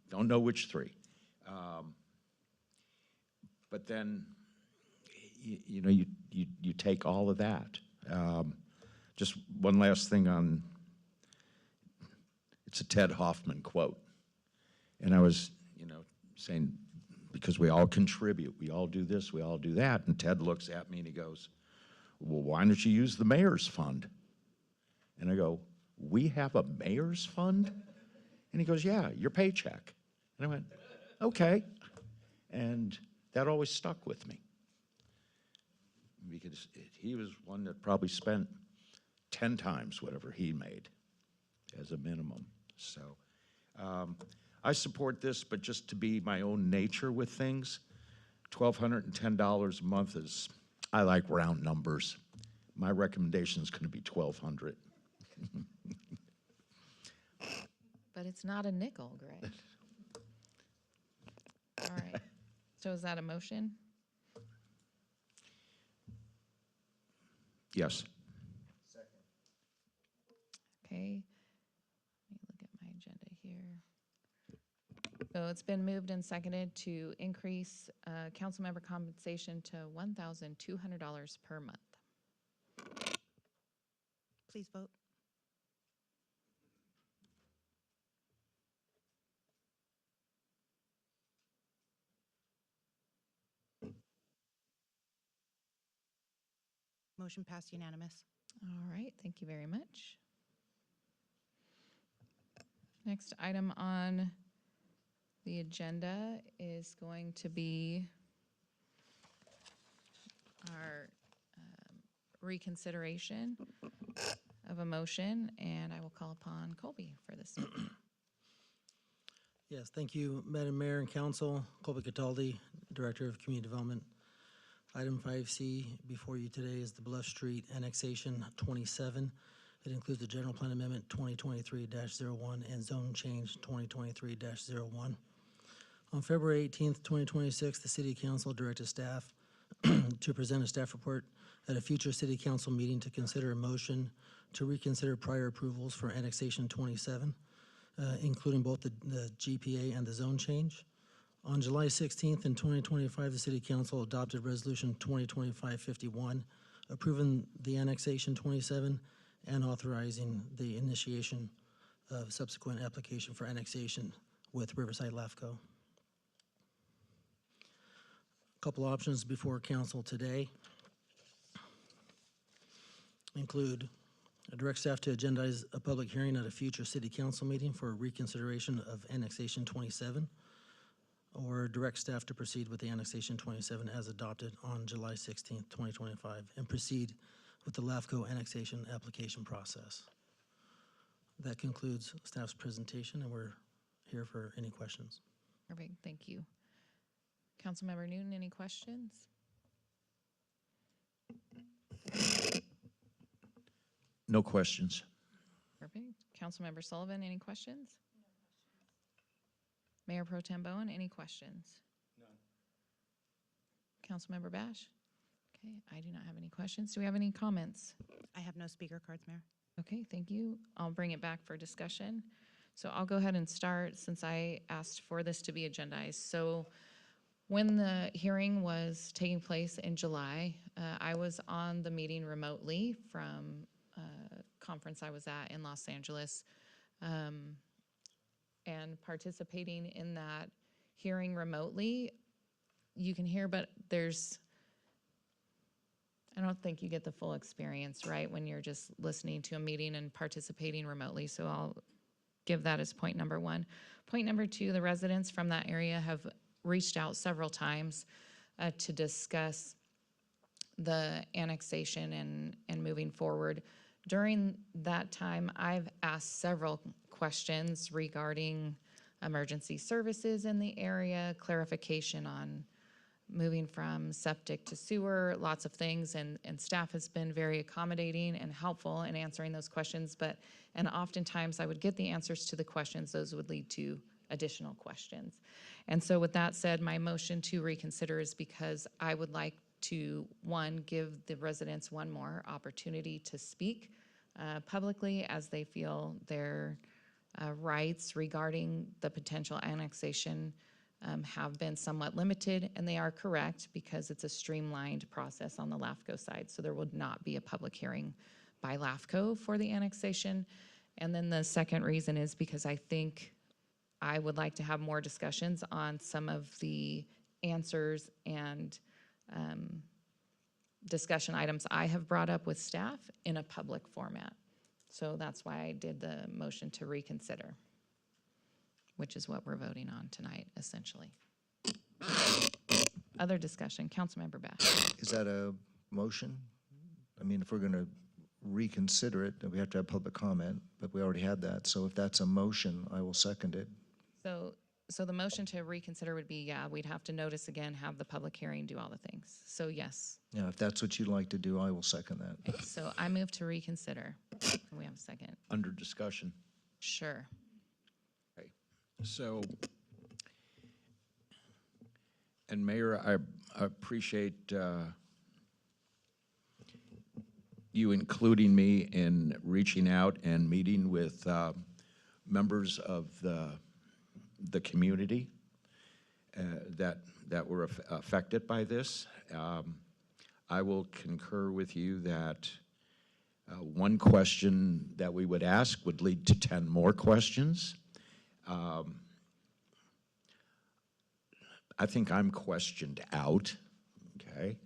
Speaker 6: Don't know which 3. But then, you know, you take all of that. Just one last thing on, it's a Ted Hoffman quote. And I was, you know, saying, because we all contribute, we all do this, we all do that. And Ted looks at me and he goes, well, why don't you use the mayor's fund? And I go, we have a mayor's fund? And he goes, yeah, your paycheck. And I went, okay. And that always stuck with me. Because he was one that probably spent 10 times whatever he made as a minimum. So I support this, but just to be my own nature with things, $1,210 a month is, I like round numbers. My recommendation is going to be $1,200.
Speaker 1: But it's not a nickel, Greg. All right. So is that a motion?
Speaker 6: Yes.
Speaker 1: Okay. Let me look at my agenda here. So it's been moved and seconded to increase council member compensation to $1,200 per month.
Speaker 8: Please vote. Motion passed unanimous.
Speaker 1: All right, thank you very much. Next item on the agenda is going to be our reconsideration of a motion, and I will call upon Colby for this.
Speaker 13: Yes, thank you, Madam Mayor and Council. Colby Cataldi, Director of Community Development. Item 5C before you today is the Bluff Street Annexation 27. It includes the General Plan Amendment 2023-01 and Zone Change 2023-01. On February 18th, 2026, the City Council directed staff to present a staff report at a future City Council meeting to consider a motion to reconsider prior approvals for Annexation 27, including both the GPA and the zone change. On July 16th in 2025, the City Council adopted Resolution 2025-51, approving the Annexation 27 and authorizing the initiation of subsequent application for annexation with Riverside LAFCO. A couple options before Council today include direct staff to agendize a public hearing at a future City Council meeting for reconsideration of Annexation 27, or direct staff to proceed with the Annexation 27 as adopted on July 16th, 2025, and proceed with the LAFCO annexation application process. That concludes staff's presentation, and we're here for any questions.
Speaker 1: Perfect, thank you. Councilmember Newton, any questions?
Speaker 6: No questions.
Speaker 1: Perfect. Councilmember Sullivan, any questions? Mayor Pro Tem Bowen, any questions? None. Councilmember Bash? Okay, I do not have any questions. Do we have any comments?
Speaker 8: I have no speaker cards, Mayor.
Speaker 1: Okay, thank you. I'll bring it back for discussion. So I'll go ahead and start since I asked for this to be agendized. So when the hearing was taking place in July, I was on the meeting remotely from a conference I was at in Los Angeles. And participating in that hearing remotely, you can hear, but I don't think you get the full experience, right, when you're just listening to a meeting and participating remotely. So I'll give that as point number one. Point number two, the residents from that area have reached out several times to discuss the annexation and moving forward. During that time, I've asked several questions questions regarding emergency services in the area, clarification on moving from septic to sewer, lots of things, and staff has been very accommodating and helpful in answering those questions, and oftentimes I would get the answers to the questions, those would lead to additional questions. And so with that said, my motion to reconsider is because I would like to, one, give the residents one more opportunity to speak publicly as they feel their rights regarding the potential annexation have been somewhat limited, and they are correct because it's a streamlined process on the LAFCO side. So there would not be a public hearing by LAFCO for the annexation. And then the second reason is because I think I would like to have more discussions on some of the answers and discussion items I have brought up with staff in a public format. So that's why I did the motion to reconsider, which is what we're voting on tonight, essentially. Other discussion, Councilmember Bash.
Speaker 4: Is that a motion? I mean, if we're going to reconsider it, then we have to have public comment, but we already had that. So if that's a motion, I will second it.
Speaker 1: So the motion to reconsider would be, yeah, we'd have to notice again, have the public hearing, do all the things. So yes.
Speaker 4: Yeah, if that's what you'd like to do, I will second that.
Speaker 1: Okay, so I move to reconsider. Can we have a second?
Speaker 6: Under discussion.
Speaker 1: Sure.
Speaker 6: Okay. So, and Mayor, I appreciate you including me in reaching out and meeting with members of the community that were affected by this. I will concur with you that one question that we would ask would lead to 10 more questions. I think I'm questioned out, okay?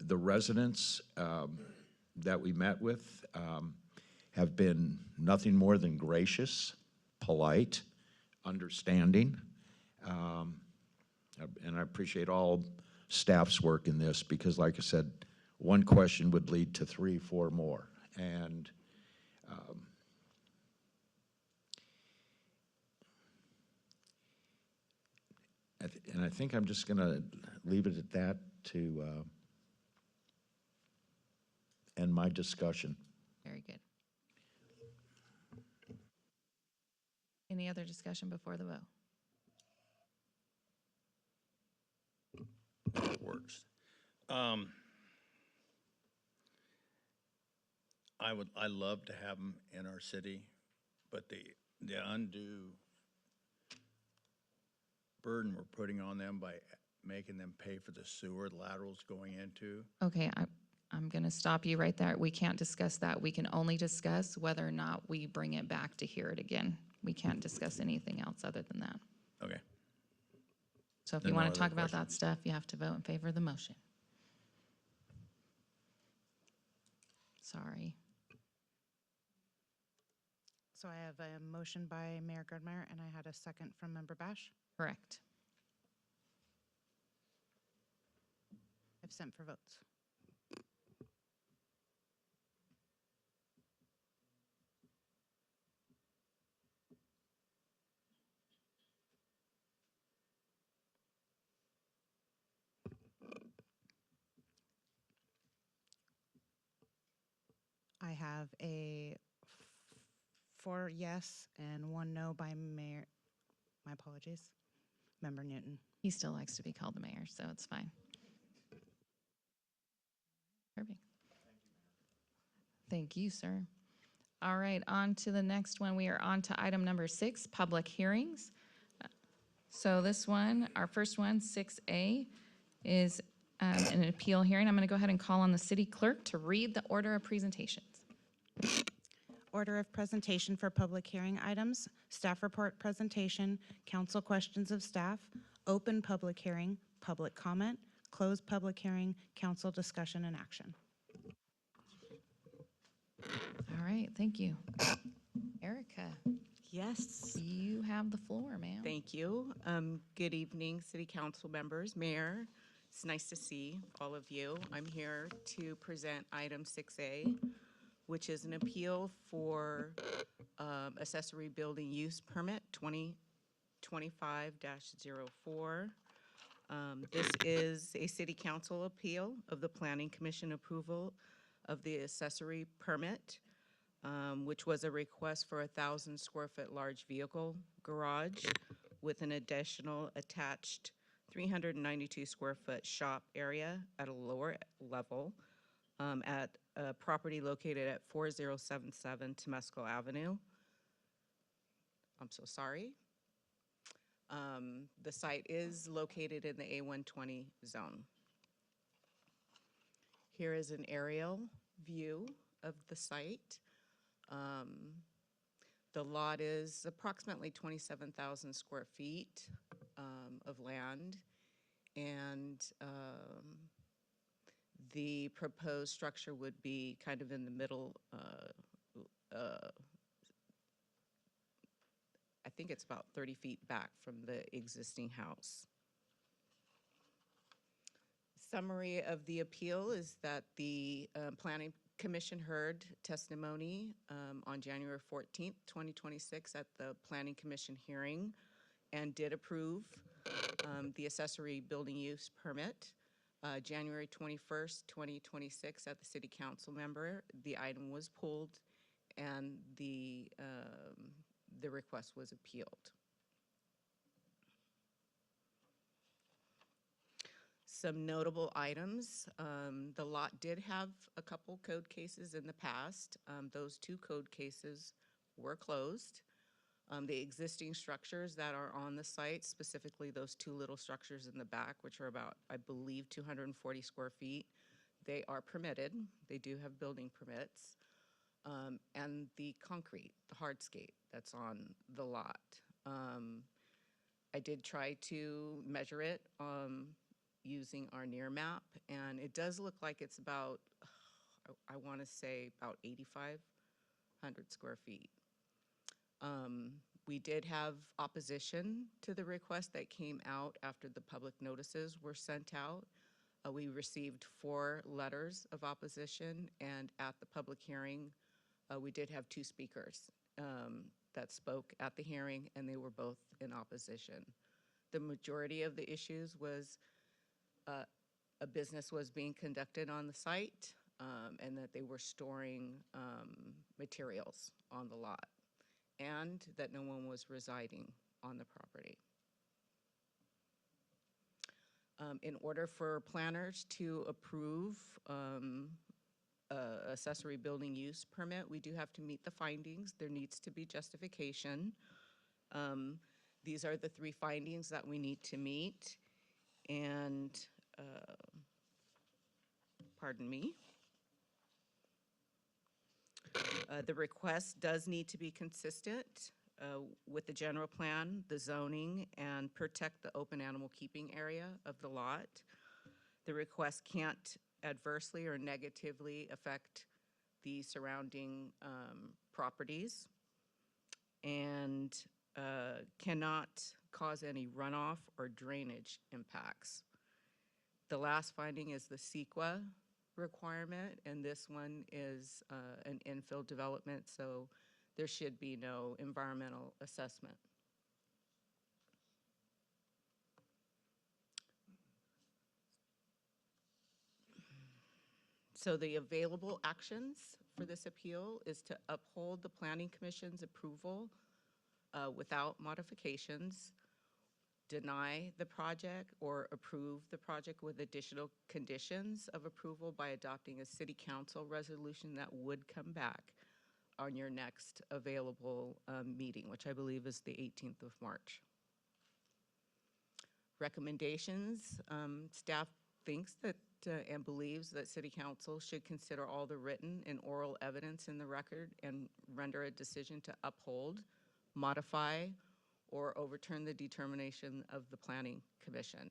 Speaker 6: The residents that we met with have been nothing more than gracious, polite, understanding, and I appreciate all staff's work in this because, like I said, one question would lead to 3, 4 more, and I think I'm just going to leave it at that to end my discussion.
Speaker 1: Very good. Any other discussion before the vote?
Speaker 7: Works. I love to have them in our city, but the undue burden we're putting on them by making them pay for the sewer laterals going into.
Speaker 1: Okay, I'm going to stop you right there. We can't discuss that. We can only discuss whether or not we bring it back to hear it again. We can't discuss anything else other than that.
Speaker 7: Okay.
Speaker 1: So if
Speaker 7: Then
Speaker 1: you
Speaker 7: no
Speaker 1: want to
Speaker 7: other
Speaker 1: talk about that
Speaker 7: questions.
Speaker 1: stuff, you have to vote in favor of the motion. Sorry.
Speaker 8: So I have a motion by Mayor Gardner, and I had a second from Member Bash.
Speaker 1: Correct.
Speaker 8: I've sent for votes. I have a 4 yes and 1 no by Mayor, my apologies, Member Newton.
Speaker 1: He still likes to be called the mayor, so it's fine. Perfect. Thank you, sir. All right, on to the next one. We are on to item number 6, public hearings. So this one, our first one, 6A, is an appeal hearing. I'm going to go ahead and call on the city clerk to read the order of presentations.
Speaker 8: Order of presentation for public hearing items, staff report presentation, council questions of staff, open public hearing, public comment, closed public hearing, council discussion and action.
Speaker 1: All right, thank you. Erica,
Speaker 14: Yes,
Speaker 1: you have the floor, ma'am.
Speaker 14: thank you. Good evening, city council members, mayor. It's nice to see all of you. I'm here to present item 6A, which is an appeal for accessory building use permit 2025-04. This is a city council appeal of the Planning Commission approval of the accessory permit, which was a request for a 1,000 square foot large vehicle garage with an additional attached 392 square foot shop area at a lower level at a property located at 4077 Temescal Avenue. I'm so sorry. The site is located in the A120 zone. Here is an aerial view of the site. The lot is approximately 27,000 square feet of land, and the proposed structure would be kind of in the middle. I think it's about 30 feet back from the existing house. Summary of the appeal is that the Planning Commission heard testimony on January 14th, 2026 at the Planning Commission hearing and did approve the accessory building use permit. January 21st, 2026 at the City Council member, the item was pulled and the request was appealed. Some notable items. The lot did have a couple code cases in the past. Those 2 code cases were closed. The existing structures that are on the site, specifically those 2 little structures in the back, which are about, I believe, 240 square feet, they are permitted. They do have building permits. And the concrete, the hardscape that's on the lot. I did try to measure it using our near map, and it does look like it's about, I want to say about 8,500 square feet. We did have opposition to the request that came out after the public notices were sent out. We received 4 letters of opposition, and at the public hearing, we did have 2 speakers that spoke at the hearing, and they were both in opposition. The majority of the issues was a business was being conducted on the site, and that they were storing materials on the lot, and that no one was residing on the property. In order for planners to approve accessory building use permit, we do have to meet the findings. There needs to be justification. These are the 3 findings that we need to meet, and pardon me. The request does need to be consistent with the general plan, the zoning, and protect the open animal keeping area of the lot. The request can't adversely or negatively affect the surrounding properties, and cannot cause any runoff or drainage impacts. The last finding is the CEQA requirement, and this one is an infill development, so there should be no environmental assessment. So the available actions for this appeal is to uphold the Planning Commission's approval without modifications, deny the project, or approve the project with additional conditions of approval by adopting a City Council resolution that would come back on your next available meeting, which I believe is the 18th of March. Recommendations, staff thinks that and believes that City Council should consider all the written and oral evidence in the record and render a decision to uphold, modify, or overturn the determination of the Planning Commission.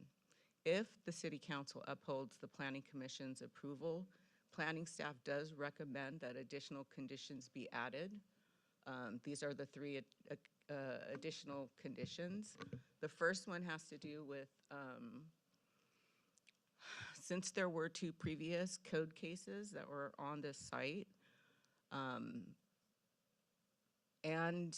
Speaker 14: If the City Council upholds the Planning Commission's approval, planning staff does recommend that additional conditions be added. These are the 3 additional conditions. The first one has to do with, since there were 2 previous code cases that were on this site, And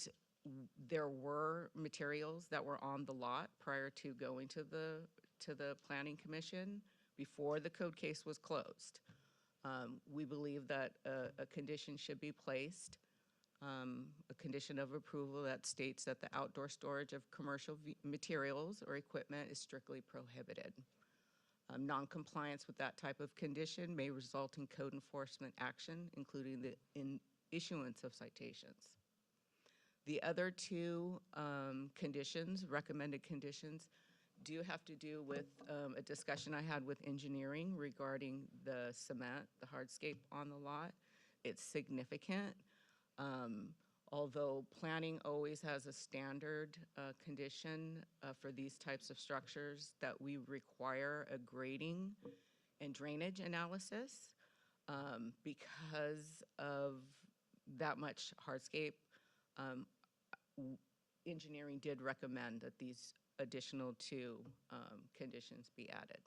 Speaker 14: there were materials that were on the lot prior to going to the Planning Commission before the code case was closed. We believe that a condition should be placed, a condition of approval that states that the outdoor storage of commercial materials or equipment is strictly prohibited. Non-compliance with that type of condition may result in code enforcement action, including the issuance of citations. The other two conditions, recommended conditions, do have to do with a discussion I had with engineering regarding the cement, the hardscape on the lot. It's significant. Although planning always has a standard condition for these types of structures that we require a grading and drainage analysis because of that much hardscape. Engineering did recommend that these additional two conditions be added.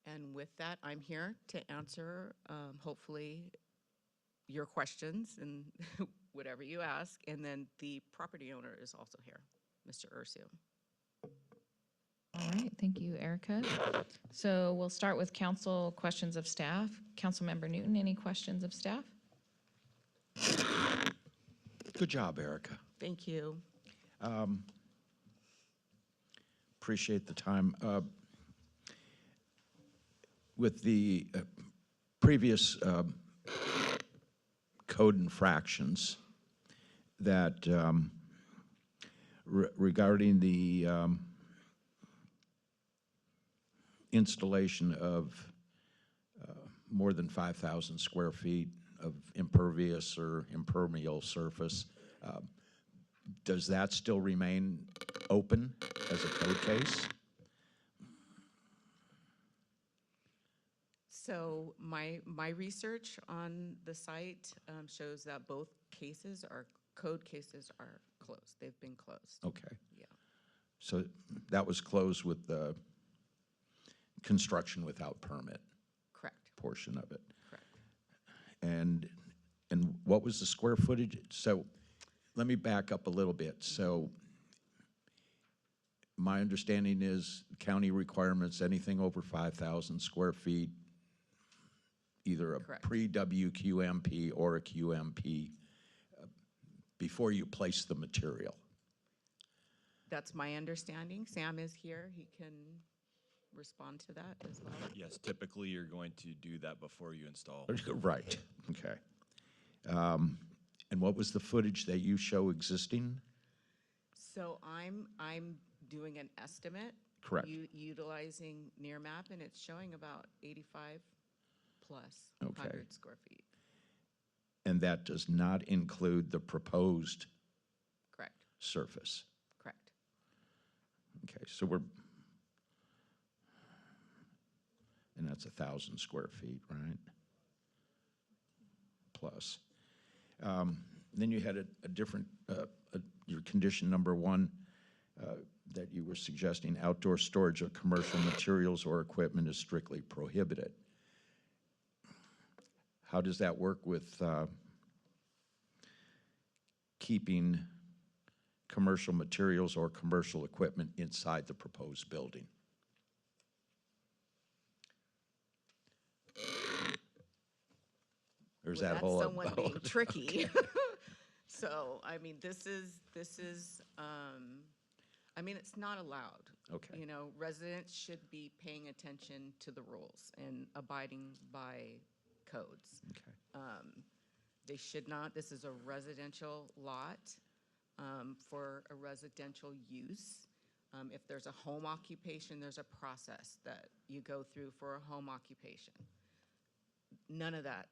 Speaker 14: And with that, I'm here to answer, hopefully, your questions and whatever you ask. And then the property owner is also here, Mr. Ursu.
Speaker 1: All right, thank you, Erica. So we'll start with council questions of staff. Councilmember Newton, any questions of staff?
Speaker 6: Good job, Erica.
Speaker 14: Thank you.
Speaker 6: Appreciate the time. With the previous code infractions that regarding the installation of more than 5,000 square feet of impervious or impermeable surface, does that still remain open as a code case?
Speaker 14: So my research on the site shows that both code cases are closed. They've been closed.
Speaker 6: Okay.
Speaker 14: Yeah.
Speaker 6: So that was closed with the construction without permit
Speaker 14: Correct.
Speaker 6: portion of it.
Speaker 14: Correct.
Speaker 6: And what was the square footage? So let me back up a little bit. So my understanding is county requirements, anything over 5,000 square feet, either a
Speaker 14: Correct.
Speaker 6: pre-WQMP or a QMP before you place the material.
Speaker 14: That's my understanding. Sam is here. He can respond to that as well.
Speaker 15: Yes, typically you're going to do that before you install.
Speaker 6: Right, okay. And what was the footage that you show existing?
Speaker 14: So I'm doing an estimate.
Speaker 6: Correct.
Speaker 14: Utilizing near map, and it's showing about 85 plus
Speaker 6: Okay.
Speaker 14: 100 square feet.
Speaker 6: And that does not include the proposed
Speaker 14: Correct.
Speaker 6: surface?
Speaker 14: Correct.
Speaker 6: Okay, so we're, and that's 1,000 square feet, right? Plus. Then you had a different, your condition number one, that you were suggesting outdoor storage of commercial materials or equipment is strictly prohibited. How does that work with keeping commercial materials or commercial equipment inside the proposed building? Or is
Speaker 14: Well,
Speaker 6: that whole?
Speaker 14: that's someone being tricky. So, I mean, this is, I mean, it's not allowed.
Speaker 6: Okay.
Speaker 14: You know, residents should be paying attention to the rules and abiding by codes.
Speaker 6: Okay.
Speaker 14: They should not, this is a residential lot for a residential use. If there's a home occupation, there's a process that you go through for a home occupation. None of that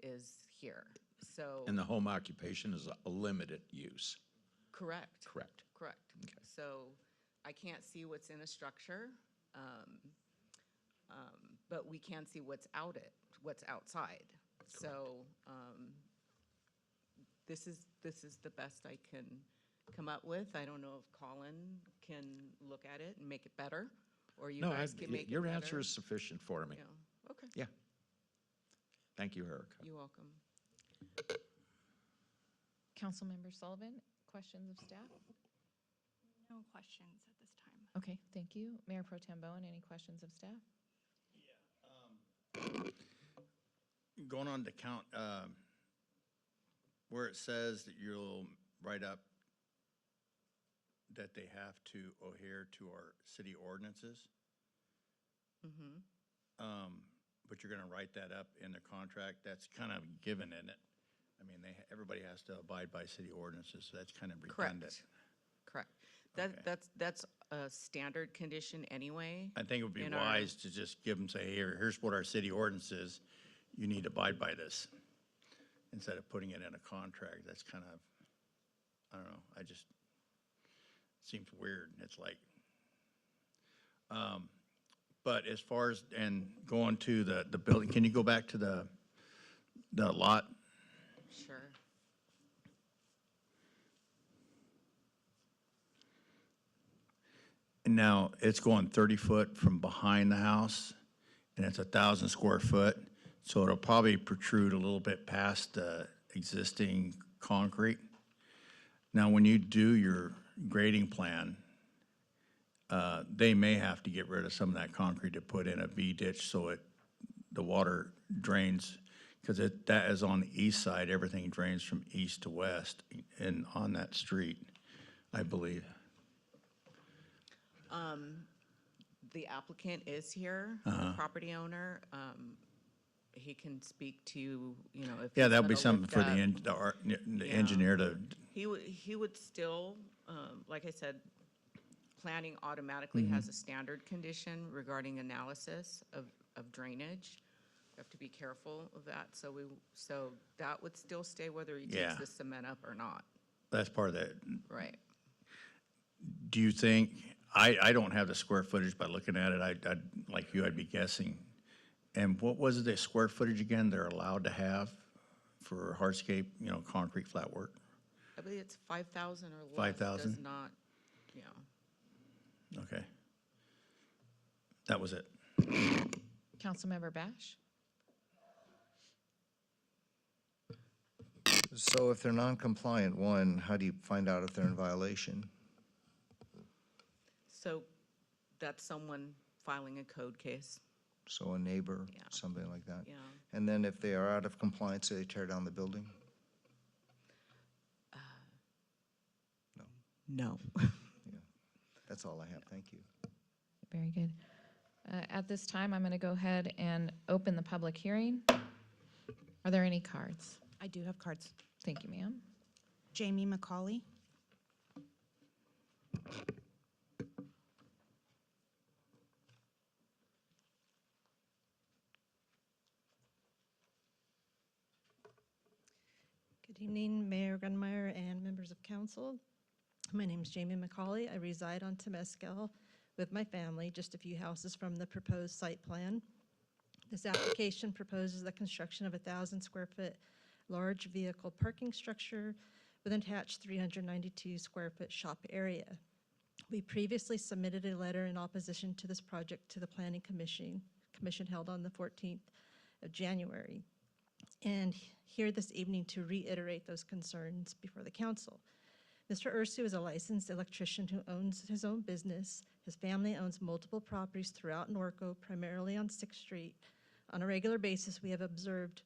Speaker 14: is here, so.
Speaker 6: And the home occupation is a limited use?
Speaker 14: Correct.
Speaker 6: Correct.
Speaker 14: Correct.
Speaker 6: Okay.
Speaker 14: So I can't see what's in a structure, but we can see what's outside. So this is the best I can come up with. I don't know if Colin can look at it and make it better, or you
Speaker 6: No,
Speaker 14: guys can make it
Speaker 6: your
Speaker 14: better.
Speaker 6: answer is sufficient for me.
Speaker 14: Yeah. Okay.
Speaker 6: Yeah, Thank you, Eric.
Speaker 14: You're welcome.
Speaker 1: Councilmember Sullivan, questions of staff?
Speaker 5: No questions at this time.
Speaker 1: Okay, thank you. Mayor Pro Tem Bowen, any questions of staff?
Speaker 7: Going on to count, where it says that you'll write up that they have to adhere to our city ordinances. But you're gonna write that up in the contract, that's kind of given in it. I mean, everybody has to abide by city ordinances, so that's kind of redundant.
Speaker 14: Correct.
Speaker 7: Okay.
Speaker 14: That's a standard condition anyway.
Speaker 7: I think it would be
Speaker 14: in our-
Speaker 7: wise to just give them, say, here's what our city ordinance is, you need to abide by this, instead of putting it in a contract. That's kind of, I don't know, seems weird. It's like, but as far as, and going to the building, can you go back to the lot?
Speaker 14: Sure.
Speaker 7: And now it's going 30 foot from behind the house, and it's 1,000 square foot, so it'll probably protrude a little bit past the existing concrete. Now, when you do your grading plan, they may have to get rid of some of that concrete to put in a V ditch so the water drains, because that is on the east side, everything drains from east to west and on that street, I believe.
Speaker 14: The applicant is here, the property owner. He can speak to, you know, if.
Speaker 7: Yeah,
Speaker 14: he's
Speaker 7: that would be
Speaker 14: gonna
Speaker 7: something
Speaker 14: lift
Speaker 7: for
Speaker 14: up.
Speaker 7: the
Speaker 14: Yeah.
Speaker 7: engineer to,
Speaker 14: He would still, like I said, planning automatically has a standard condition regarding analysis of drainage. We have to be careful of that, so that would still stay whether he
Speaker 7: Yeah.
Speaker 14: takes the cement up or not.
Speaker 7: that's part of that.
Speaker 14: Right.
Speaker 7: Do you think, I don't have the square footage by looking at it, I'd, like you, I'd be guessing. And what was the square footage again they're allowed to have for hardscape, concrete flat work?
Speaker 14: I believe it's 5,000 or less.
Speaker 7: 5,000?
Speaker 14: Does not,
Speaker 7: Okay. That was it.
Speaker 1: Councilmember Bash?
Speaker 4: So if they're non-compliant, one, how do you find out if they're in violation?
Speaker 14: So that's someone filing a code case.
Speaker 4: So a neighbor,
Speaker 14: Yeah.
Speaker 4: something like that?
Speaker 14: Yeah.
Speaker 4: And then if they are out of compliance, do they tear down the building?
Speaker 14: No.
Speaker 4: That's all I have, thank you.
Speaker 1: Very good. At this time, I'm going to go ahead and open the public hearing. Are there any cards?
Speaker 8: I do have cards.
Speaker 1: Thank you, ma'am.
Speaker 8: Jamie McCauley.
Speaker 16: Good evening, Mayor Grunmeyer and members of council. My name is Jamie McCauley. I reside on Temescal with my family, just a few houses from the proposed site plan. This application proposes the construction of 1,000 square foot large vehicle parking structure with an attached 392 square foot shop area. We previously submitted a letter in opposition to this project to the Planning Commission held on the 14th of January. And here this evening to reiterate those concerns before the council. Mr. Ursu is a licensed electrician who owns his own business. His family owns multiple properties throughout Norco, primarily on 6th Street. On a regular basis, we have observed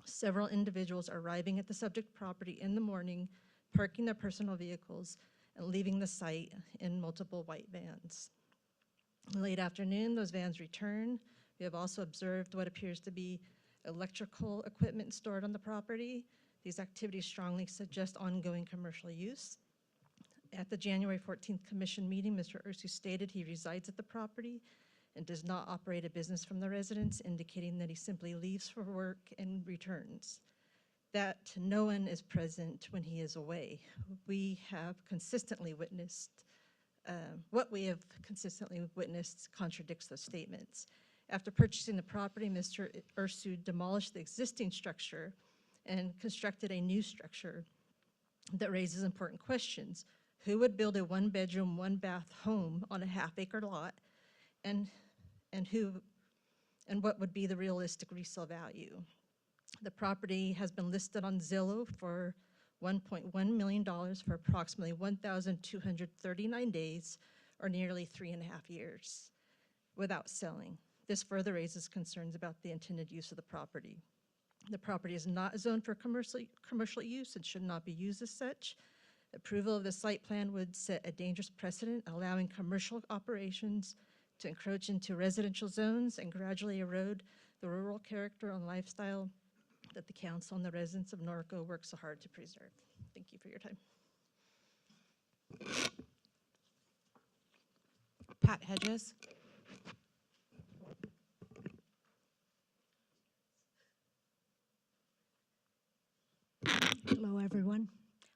Speaker 16: several individuals arriving at the subject property in the morning, parking their personal vehicles, and leaving the site in multiple white vans. In late afternoon, those vans return. We have also observed what appears to be electrical equipment stored on the property. These activities strongly suggest ongoing commercial use. At the January 14th commission meeting, Mr. Ursu stated he resides at the property and does not operate a business from the residence, indicating that he simply leaves for work and returns. That no one is present when he is away. We have consistently witnessed, what we have consistently witnessed contradicts those statements. After purchasing the property, Mr. Ursu demolished the existing structure and constructed a new structure that raises important questions. Who would build a one-bedroom, one-bath home on a half-acre lot, and what would be the realistic resale value? The property has been listed on Zillow for $1.1 million for approximately 1,239 days, or nearly 3.5 years, without selling. This further raises concerns about the intended use of the property. The property is not zoned for commercial use and should not be used as such. Approval of the site plan would set a dangerous precedent, allowing commercial operations to encroach into residential zones and gradually erode the rural character and lifestyle that the council and the residents of Norco work so hard to preserve. Thank you for your time.
Speaker 8: Pat Hedges.
Speaker 17: Hello, everyone.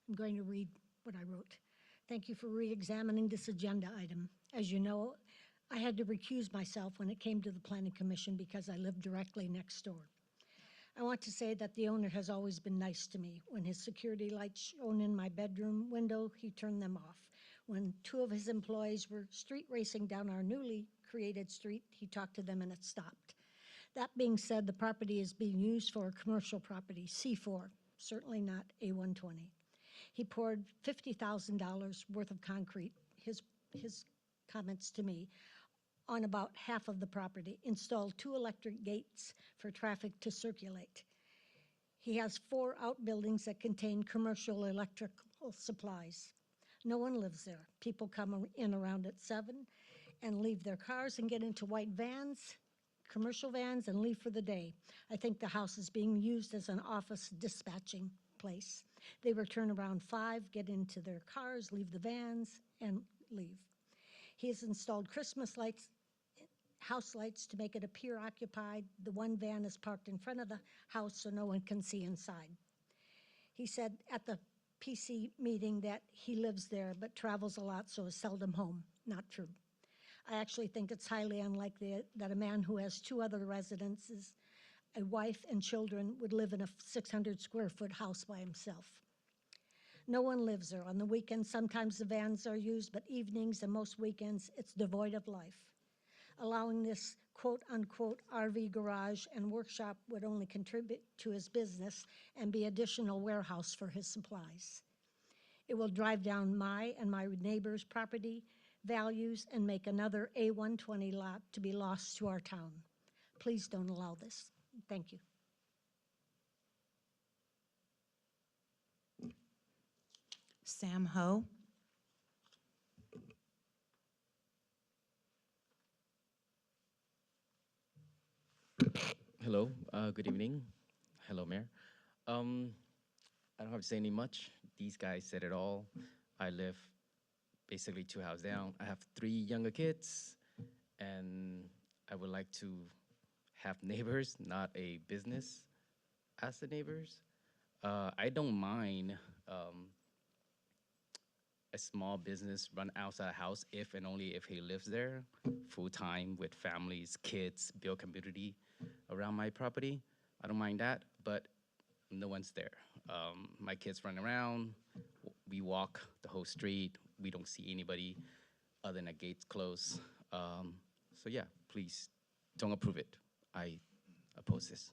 Speaker 17: I'm going to read what I wrote. Thank you for re-examining this agenda item. As you know, I had to recuse myself when it came to the Planning Commission because I live directly next door. I want to say that the owner has always been nice to me. When his security lights shone in my bedroom window, he turned them off. When 2 of his employees were street racing down our newly created street, he talked to them and it stopped. That being said, the property is being used for a commercial property, C4, certainly not A120. He poured $50,000 worth of concrete, his comments to me, on about half of the property, installed 2 electric gates for traffic to circulate. He has 4 outbuildings that contain commercial electrical supplies. No one lives there. People come in around at 7 and leave their cars and get into white vans, commercial vans, and leave for the day. I think the house is being used as an office dispatching place. They return around 5, get into their cars, leave the vans, and leave. He has installed Christmas lights, house lights, to make it appear occupied. The 1 van is parked in front of the house so no one can see inside. He said at the PC meeting that he lives there but travels a lot, so is seldom home. Not true. I actually think it's highly unlikely that a man who has 2 other residences, a wife and children, would live in a 600-square-foot house by himself. No one lives there. On the weekends, sometimes the vans are used, but evenings and most weekends, it's devoid of life. Allowing this quote-unquote RV garage and workshop would only contribute to his business and be additional warehouse for his supplies. It will drive down my and my neighbor's property values and make another A120 lot to be lost to our town. Please don't allow this. Thank you.
Speaker 8: Sam Ho.
Speaker 18: Hello, good evening. Hello, Mayor. I don't have to say any much. These guys said it all. I live basically 2 houses down. I have 3 younger kids, and I would like to have neighbors, not a business as the neighbors. I don't mind a small business run outside a house if and only if he lives there full-time with families, kids, build community around my property. I don't mind that, but no one's there. My kids run around, we walk the whole street, we don't see anybody other than the gates closed. So yeah, please don't approve it. I oppose this.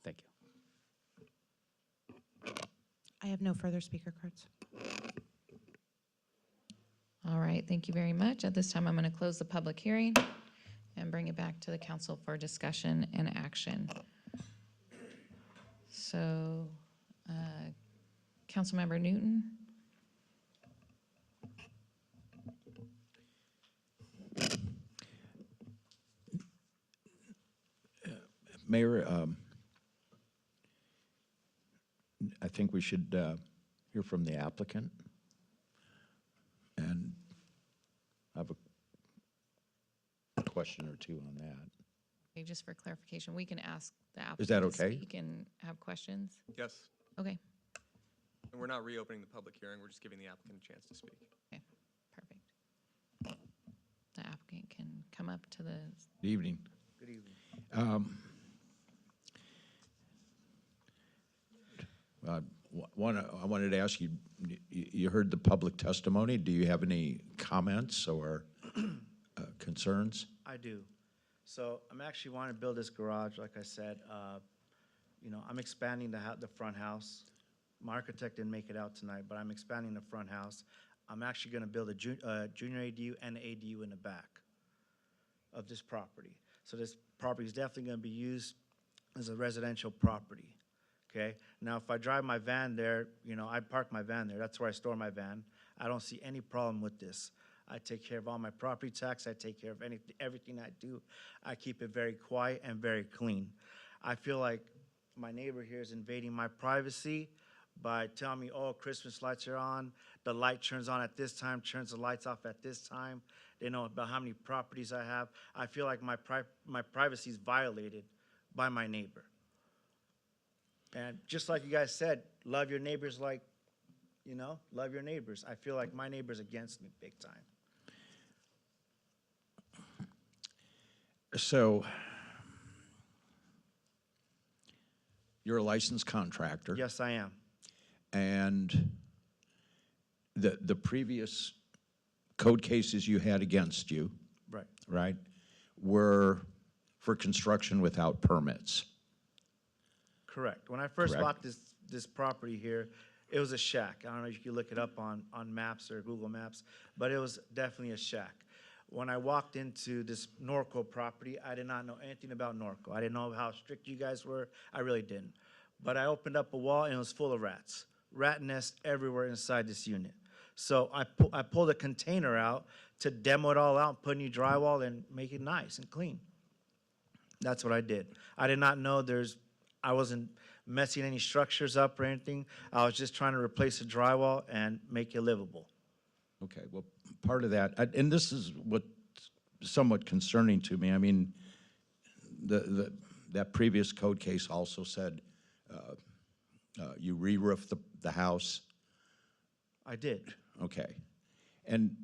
Speaker 18: Thank you.
Speaker 8: I have no further speaker cards.
Speaker 1: All right, thank you very much. At this time, I'm going to close the public hearing and bring it back to the council for discussion and action. So, Councilmember Newton.
Speaker 6: Mayor, I think we should hear from the applicant. And I have a question or 2 on that.
Speaker 1: Okay, just for clarification, we can ask the applicant
Speaker 6: Is that
Speaker 1: to
Speaker 6: okay?
Speaker 1: speak and have questions?
Speaker 2: Yes.
Speaker 1: Okay,
Speaker 2: And we're not reopening the public hearing, we're just giving the applicant a chance to speak.
Speaker 1: okay, perfect. The applicant can come up to the,
Speaker 6: Good evening.
Speaker 4: Good evening.
Speaker 6: I wanted to ask you, you heard the public testimony. Do you have any comments or concerns?
Speaker 19: I do. So I'm actually wanting to build this garage, like I said. I'm expanding the front house. My architect didn't make it out tonight, but I'm expanding the front house. I'm actually gonna build a junior ADU and an ADU in the back of this property. So this property is definitely gonna be used as a residential property, okay? Now, if I drive my van there, I park my van there, that's where I store my van. I don't see any problem with this. I take care of all my property tax, I take care of everything I do. I keep it very quiet and very clean. I feel like my neighbor here is invading my privacy by telling me, oh, Christmas lights are on, the light turns on at this time, turns the lights off at this time. They know about how many properties I have. I feel like my privacy is violated by my neighbor. And just like you guys said, love your neighbors like, love your neighbors. I feel like my neighbor's against me big time.
Speaker 6: So, you're a licensed contractor.
Speaker 19: Yes, I am.
Speaker 6: And the previous code cases you had against you,
Speaker 19: Right.
Speaker 6: right, were for construction without permits.
Speaker 19: Correct. When I first
Speaker 6: Correct.
Speaker 19: bought this property here, it was a shack. I don't know if you can look it up on maps or Google Maps, but it was definitely a shack. When I walked into this Norco property, I did not know anything about Norco. I didn't know how strict you guys were. I really didn't. But I opened up a wall and it was full of rats. Rat nests everywhere inside this unit. So I pulled a container out to demo it all out, put new drywall and make it nice and clean. That's what I did. I did not know I wasn't messing any structures up or anything. I was just trying to replace the drywall and make it livable.
Speaker 6: Okay, well, part of that, and this is what's somewhat concerning to me. I mean, that previous code case also said you re-roofed the house.
Speaker 19: I did.
Speaker 6: Okay, and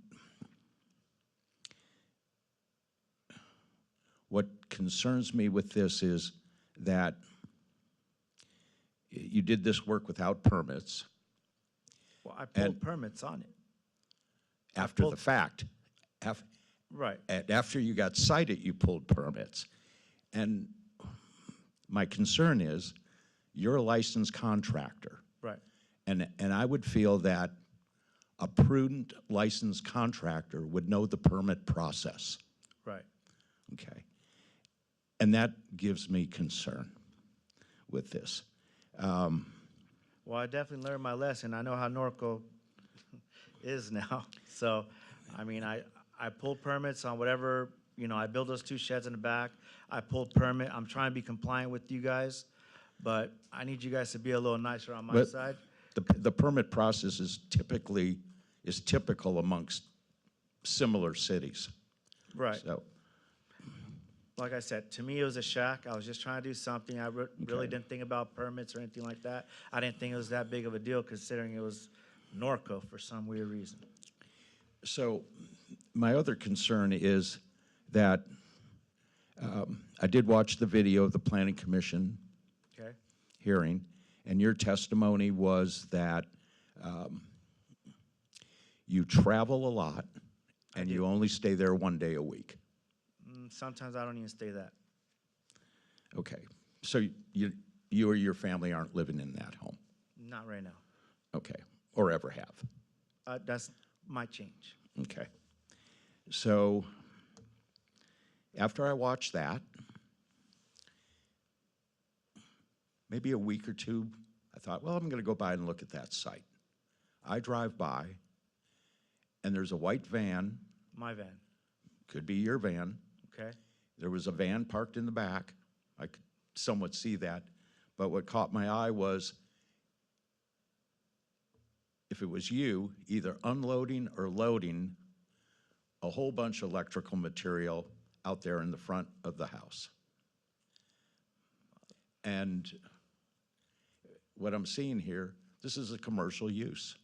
Speaker 6: what concerns me with this is that you did this work without permits.
Speaker 19: Well, I pulled permits on it.
Speaker 6: After the fact.
Speaker 19: Right.
Speaker 6: After you got cited, you pulled permits. And my concern is, you're a licensed contractor.
Speaker 19: Right.
Speaker 6: And I would feel that a prudent licensed contractor would know the permit process.
Speaker 19: Right.
Speaker 6: Okay. And that gives me concern with this.
Speaker 19: Well, I definitely learned my lesson. I know how Norco is now. So, I mean, I pulled permits on whatever, I built those 2 sheds in the back. I pulled permit. I'm trying to be compliant with you guys, but I need you guys to be a little nicer on my
Speaker 6: But
Speaker 19: side.
Speaker 6: the permit process is typical amongst similar cities.
Speaker 19: Right.
Speaker 6: So,
Speaker 19: Like I said, to me, it was a shack. I was just trying to do something. I really didn't think about permits or anything like that. I didn't think it was that big of a deal considering it was Norco for some weird reason.
Speaker 6: so my other concern is that I did watch the video of the Planning Commission
Speaker 19: Okay.
Speaker 6: hearing, and your testimony was that you travel a lot and you only stay there 1 day a week.
Speaker 19: Sometimes I don't even stay that.
Speaker 6: Okay, so you or your family aren't living in that home?
Speaker 19: Not right now.
Speaker 6: Okay, or ever have?
Speaker 19: That's might change.
Speaker 6: Okay. So after I watched that, maybe a week or two, I thought, well, I'm going to go by and look at that site. I drive by, and there's a white van.
Speaker 19: My van.
Speaker 6: Could be your van.
Speaker 19: Okay.
Speaker 6: There was a van parked in the back. I could somewhat see that. But what caught my eye was, if it was you, either unloading or loading a whole bunch of electrical material out there in the front of the house. And what I'm seeing here, this is a commercial use,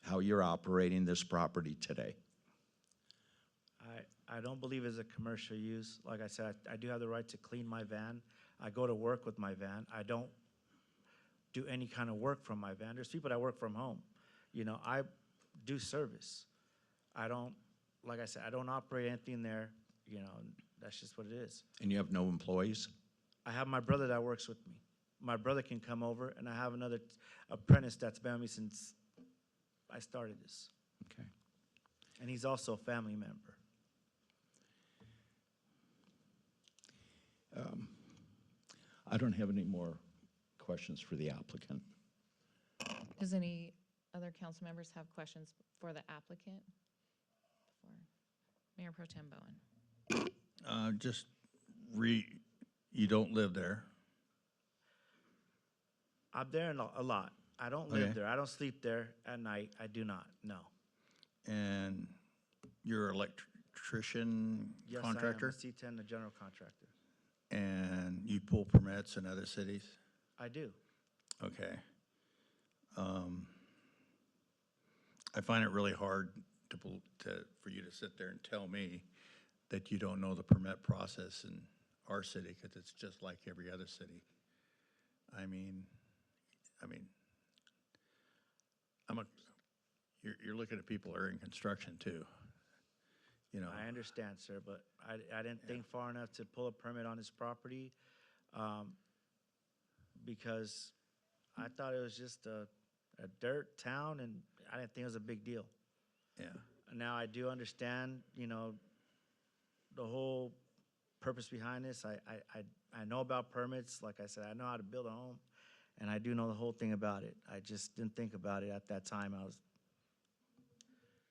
Speaker 6: how you're operating this property today.
Speaker 19: I don't believe it's a commercial use. Like I said, I do have the right to clean my van. I go to work with my van. I don't do any kind of work from my van. There's people that work from home. I do service. I don't, like I said, I don't operate anything there. That's just what it is.
Speaker 6: And you have no employees?
Speaker 19: I have my brother that works with me. My brother can come over, and I have another apprentice that's been with me since I started this.
Speaker 6: Okay.
Speaker 19: And he's also a family member.
Speaker 6: I don't have any more questions for the applicant.
Speaker 1: Does any other council members have questions for the applicant? For Mayor Pro Tem Bowen.
Speaker 7: You don't live there?
Speaker 19: I'm there a lot. I don't
Speaker 7: Okay.
Speaker 19: live there. I don't sleep there at night. I do not, no.
Speaker 7: And you're an electrician
Speaker 19: Yes,
Speaker 7: contractor?
Speaker 19: I am a C10, the general contractor.
Speaker 7: And you pull permits in other cities?
Speaker 19: I do.
Speaker 7: Okay. I find it really hard for you to sit there and tell me that you don't know the permit process in our city, because it's just like every other city. I mean, you're looking at people that are in construction too, you know.
Speaker 19: I understand, sir, but I didn't think far enough to pull a permit on his property, because I thought it was just a dirt town, and I didn't think it was a big deal.
Speaker 7: Yeah.
Speaker 19: Now I do understand, you know, the whole purpose behind this. I know about permits. Like I said, I know how to build a home, and I do know the whole thing about it. I just didn't think about it at that time.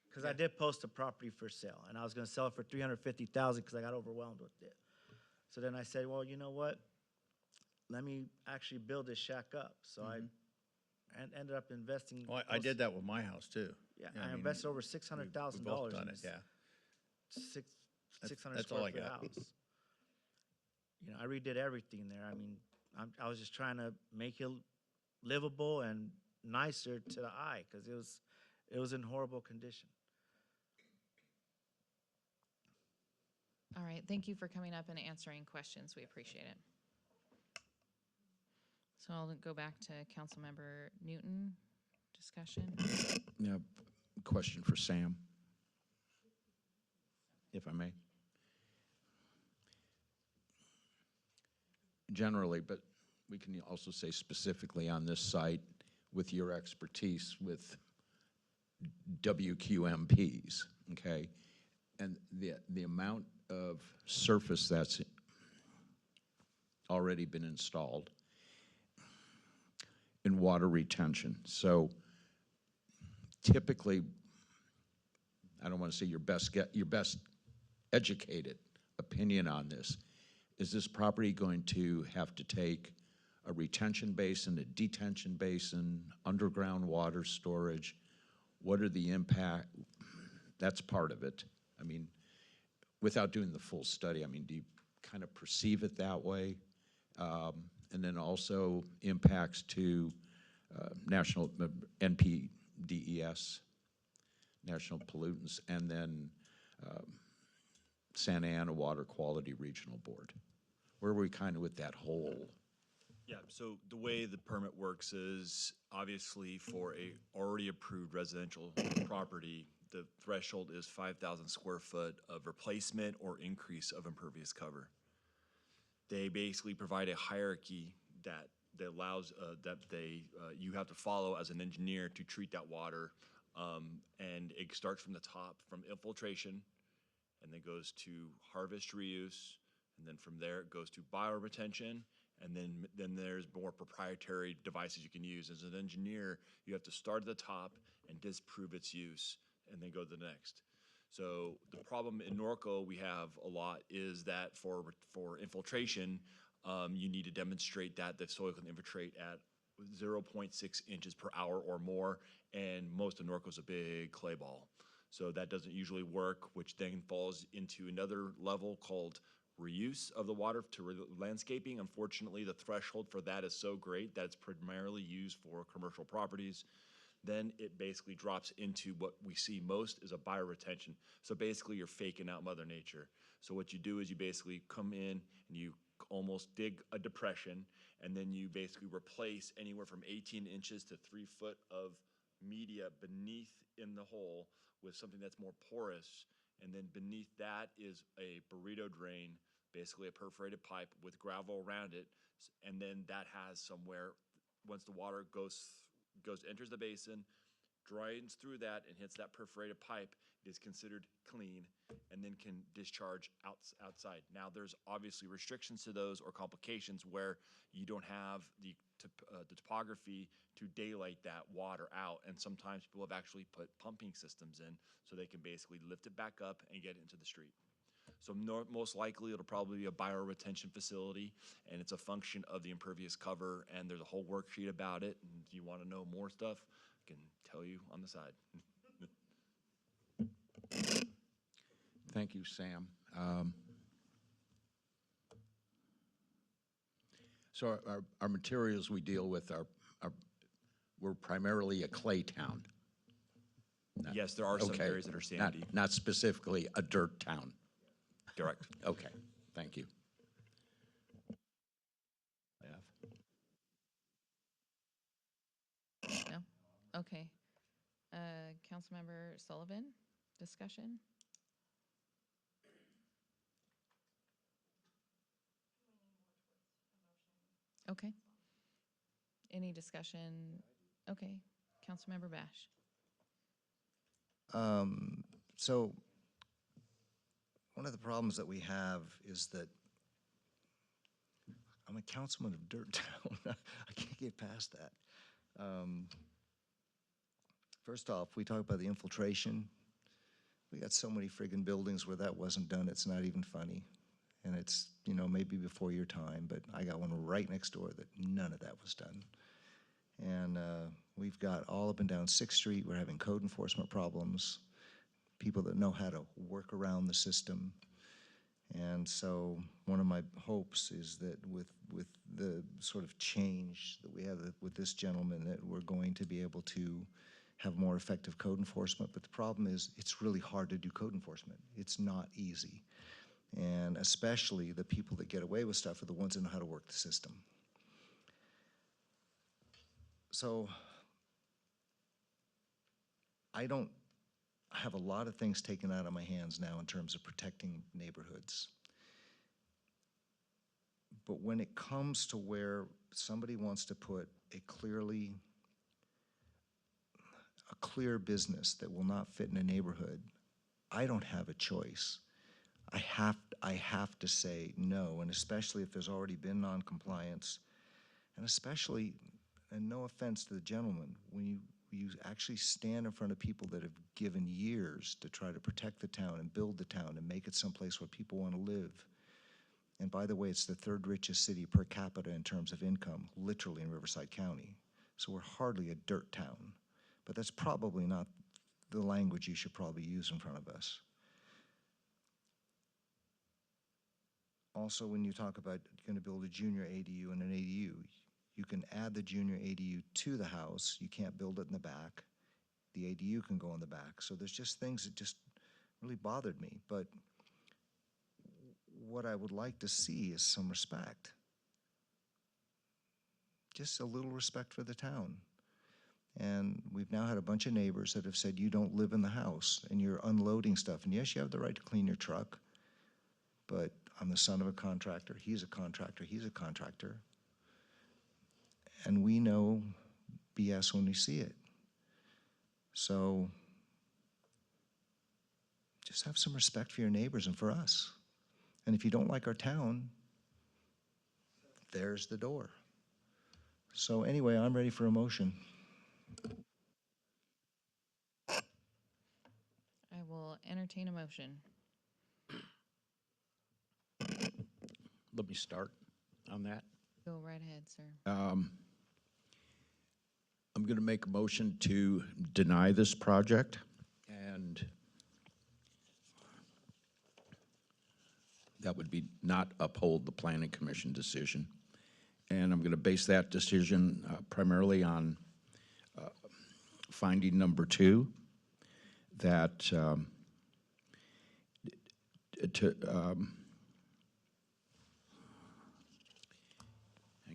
Speaker 19: Because I did post a property for sale, and I was going to sell it for $350,000 because I got overwhelmed with it. So then I said, well, you know what? Let me actually build this shack up. So I ended up investing.
Speaker 7: Well, I did that with my house too.
Speaker 19: Yeah,
Speaker 7: I
Speaker 19: I
Speaker 7: mean,
Speaker 19: invested over $600,000.
Speaker 7: we've both done it, yeah.
Speaker 19: 600
Speaker 7: that's
Speaker 19: square
Speaker 7: all I
Speaker 19: foot
Speaker 7: got.
Speaker 19: house. You know, I redid everything there. I mean, I was just trying to make it livable and nicer to the eye, because it was in horrible condition.
Speaker 1: All right, thank you for coming up and answering questions. We appreciate it. So I'll go back to Councilmember Newton. Discussion.
Speaker 6: Yeah, question for Sam, if I may. Generally, but we can also say specifically on this site, with your expertise with WQMPs, okay? And the amount of surface that's already been installed in water retention. So typically, I don't want to say your best educated opinion on this. Is this property going to have to take a retention basin, a detention basin, underground water storage? What are the impact? That's part of it. I mean, without doing the full study, I mean, do you kind of perceive it that way? And then also impacts to national NPDES, national pollutants, and then Santa Ana Water Quality Regional Board. Where are we kind of with that whole?
Speaker 15: Yeah, so the way the permit works is obviously for a already approved residential property, the threshold is 5,000 square foot of replacement or increase of impervious cover. They basically provide a hierarchy that allows you have to follow as an engineer to treat that water, and it starts from the top, from infiltration, and then goes to harvest reuse, and then from there it goes to bioretention, and then there's more proprietary devices you can use. As an engineer, you have to start at the top and disprove its use, and then go to the next. So the problem in Norco we have a lot is that for infiltration, you need to demonstrate that the soil can infiltrate at 0.6 inches per hour or more, and most of Norco's a big clay ball. So that doesn't usually work, which then falls into another level called reuse of the water to landscaping. Unfortunately, the threshold for that is so great that it's primarily used for commercial properties. Then it basically drops into what we see most is a bioretention. So basically you're faking out Mother Nature. So what you do is you basically come in and you almost dig a depression, and then you basically replace anywhere from 18 inches to 3 foot of media beneath in the hole with something that's more porous. And then beneath that is a burrito drain basically a perforated pipe with gravel around it, and then that has somewhere, once the water enters the basin, drains through that and hits that perforated pipe, it is considered clean and then can discharge outside. Now, there's obviously restrictions to those or complications where you don't have the topography to daylight that water out, and sometimes people have actually put pumping systems in so they can basically lift it back up and get it into the street. So most likely, it'll probably be a bioretention facility, and it's a function of the impervious cover, and there's a whole worksheet about it, and if you want to know more stuff, I can tell you on the side.
Speaker 6: Thank you, Sam. So our materials we deal with we're primarily a clay town.
Speaker 15: Yes, there are some
Speaker 6: Okay.
Speaker 15: areas that are sandy.
Speaker 6: Not specifically a dirt town.
Speaker 15: Correct.
Speaker 6: Okay, thank you.
Speaker 1: No? Okay. Councilmember Sullivan, discussion? Okay. Any discussion? Okay. Councilmember Bash.
Speaker 4: So one of the problems that we have is that I'm a councilman of dirt town. I can't get past that. First off, we talk about the infiltration. We got so many friggin' buildings where that wasn't done, it's not even funny. And it's, you know, maybe before your time, but I got one right next door that none of that was done. And we've got all up and down 6th Street, we're having code enforcement problems, people that know how to work around the system. And so one of my hopes is that with the sort of change that we have with this gentleman, that we're going to be able to have more effective code enforcement. But the problem is it's really hard to do code enforcement. It's not easy. And especially the people that get away with stuff are the ones that know how to work the system. So I have a lot of things taken out of my hands now in terms of protecting neighborhoods. But when it comes to where somebody wants to put a clear business that will not fit in a neighborhood, I don't have a choice. I have to say no, and especially if there's already been non-compliance, and especially, and no offense to the gentleman, when you actually stand in front of people that have given years to try to protect the town and build the town and make it someplace where people want to live. And by the way, it's the 3rd richest city per capita in terms of income, literally in Riverside County. So we're hardly a dirt town, but that's probably not the language you should probably use in front of us. Also, when you talk about going to build a junior ADU and an ADU, you can add the junior ADU to the house. You can't build it in the back. The ADU can go in the back. So there's just things that just really bothered me. But what I would like to see is some respect. Just a little respect for the town. And we've now had a bunch of neighbors that have said, you don't live in the house and you're unloading stuff. And yes, you have the right to clean your truck, but I'm the son of a contractor. He's a contractor. He's a contractor. And we know BS when we see it. So just have some respect for your neighbors and for us. And if you don't like our town, there's the door. So anyway, I'm ready for a motion.
Speaker 1: I will entertain a motion.
Speaker 6: Let me start on that.
Speaker 1: Go right ahead, sir.
Speaker 6: I'm going to make a motion to deny this project, and that would be not uphold the Planning Commission decision. And I'm going to base that decision primarily on finding number 2, that hang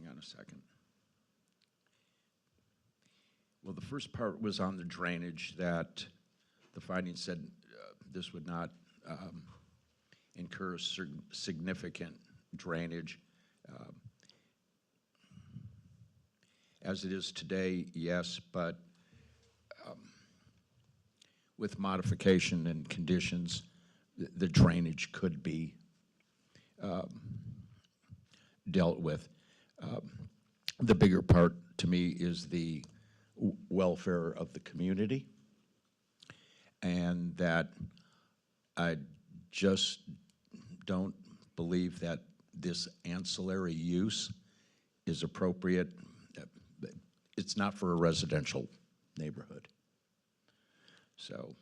Speaker 6: on a second. Well, the first part was on the drainage, that the findings said this would not incur significant drainage. As it is today, yes, but with modification and conditions, the drainage could be dealt with. The bigger part to me is the welfare of the community, and that I just don't believe that this ancillary use is appropriate. It's not for a residential neighborhood. So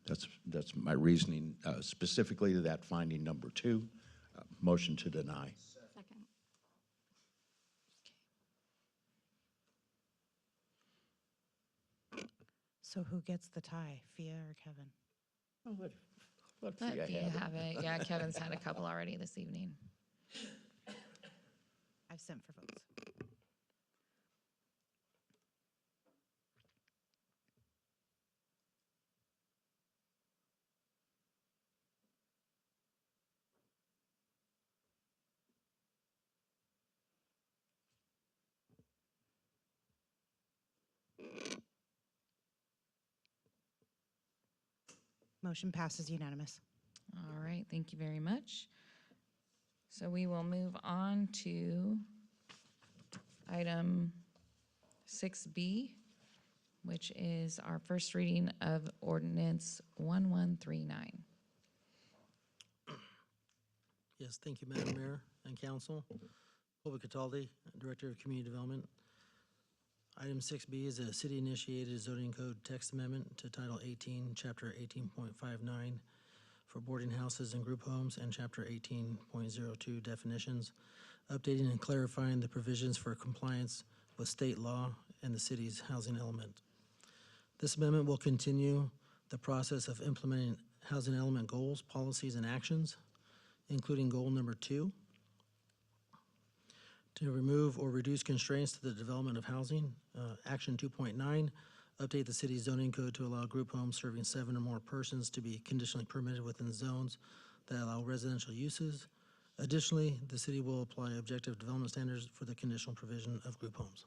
Speaker 6: that's my reasoning specifically to that finding number 2. Motion to deny.
Speaker 5: Second.
Speaker 8: So who gets the tie, Fia or Kevin?
Speaker 1: Let Fia have it. Yeah, Kevin's had a couple already this evening.
Speaker 8: I've sent for votes. Motion passes unanimous.
Speaker 1: All right, thank you very much. So we will move on to item 6B, which is our first reading of Ordinance 1139.
Speaker 13: Yes, thank you, Madam Mayor and Council. Colby Cataldi, Director of Community Development. Item 6B is a city-initiated zoning code text amendment to Title 18, Chapter 18.59 for boarding houses and group homes, and Chapter 18.02 definitions, updating and clarifying the provisions for compliance with state law and the city's housing element. This amendment will continue the process of implementing housing element goals, policies, and actions, including goal number 2, to remove or reduce constraints to the development of housing. Action 2.9, update the city's zoning code to allow group homes serving 7 or more persons to be conditionally permitted within zones that allow residential uses. Additionally, the city will apply objective development standards for the conditional provision of group homes.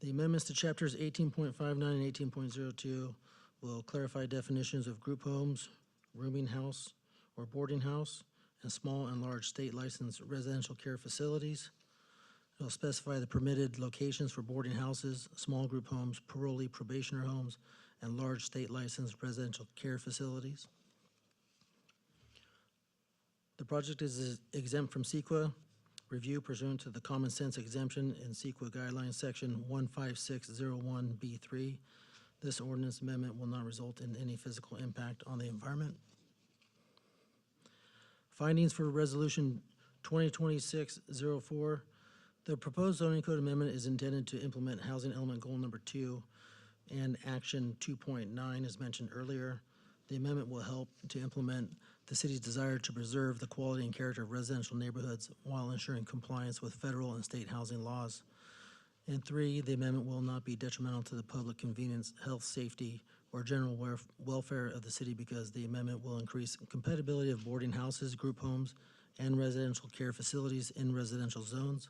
Speaker 13: The amendments to chapters 18.59 and 18.02 will clarify definitions of group homes, rooming house or boarding house, and small and large state licensed residential care facilities. It will specify the permitted locations for boarding houses, small group homes, parolee probationer homes, and large state licensed residential care facilities. The project is exempt from CEQA review pursuant to the common sense exemption in CEQA guidelines section 15601B3. This ordinance amendment will not result in any physical impact on the environment. Findings for Resolution 2026-04. The proposed zoning code amendment is intended to implement housing element goal number 2 and action 2.9 as mentioned earlier. The amendment will help to implement the city's desire to preserve the quality and character of residential neighborhoods while ensuring compliance with federal and state housing laws. And 3, the amendment will not be detrimental to the public convenience, health, safety, or general welfare of the city because the amendment will increase compatibility of boarding houses, group homes, and residential care facilities in residential zones.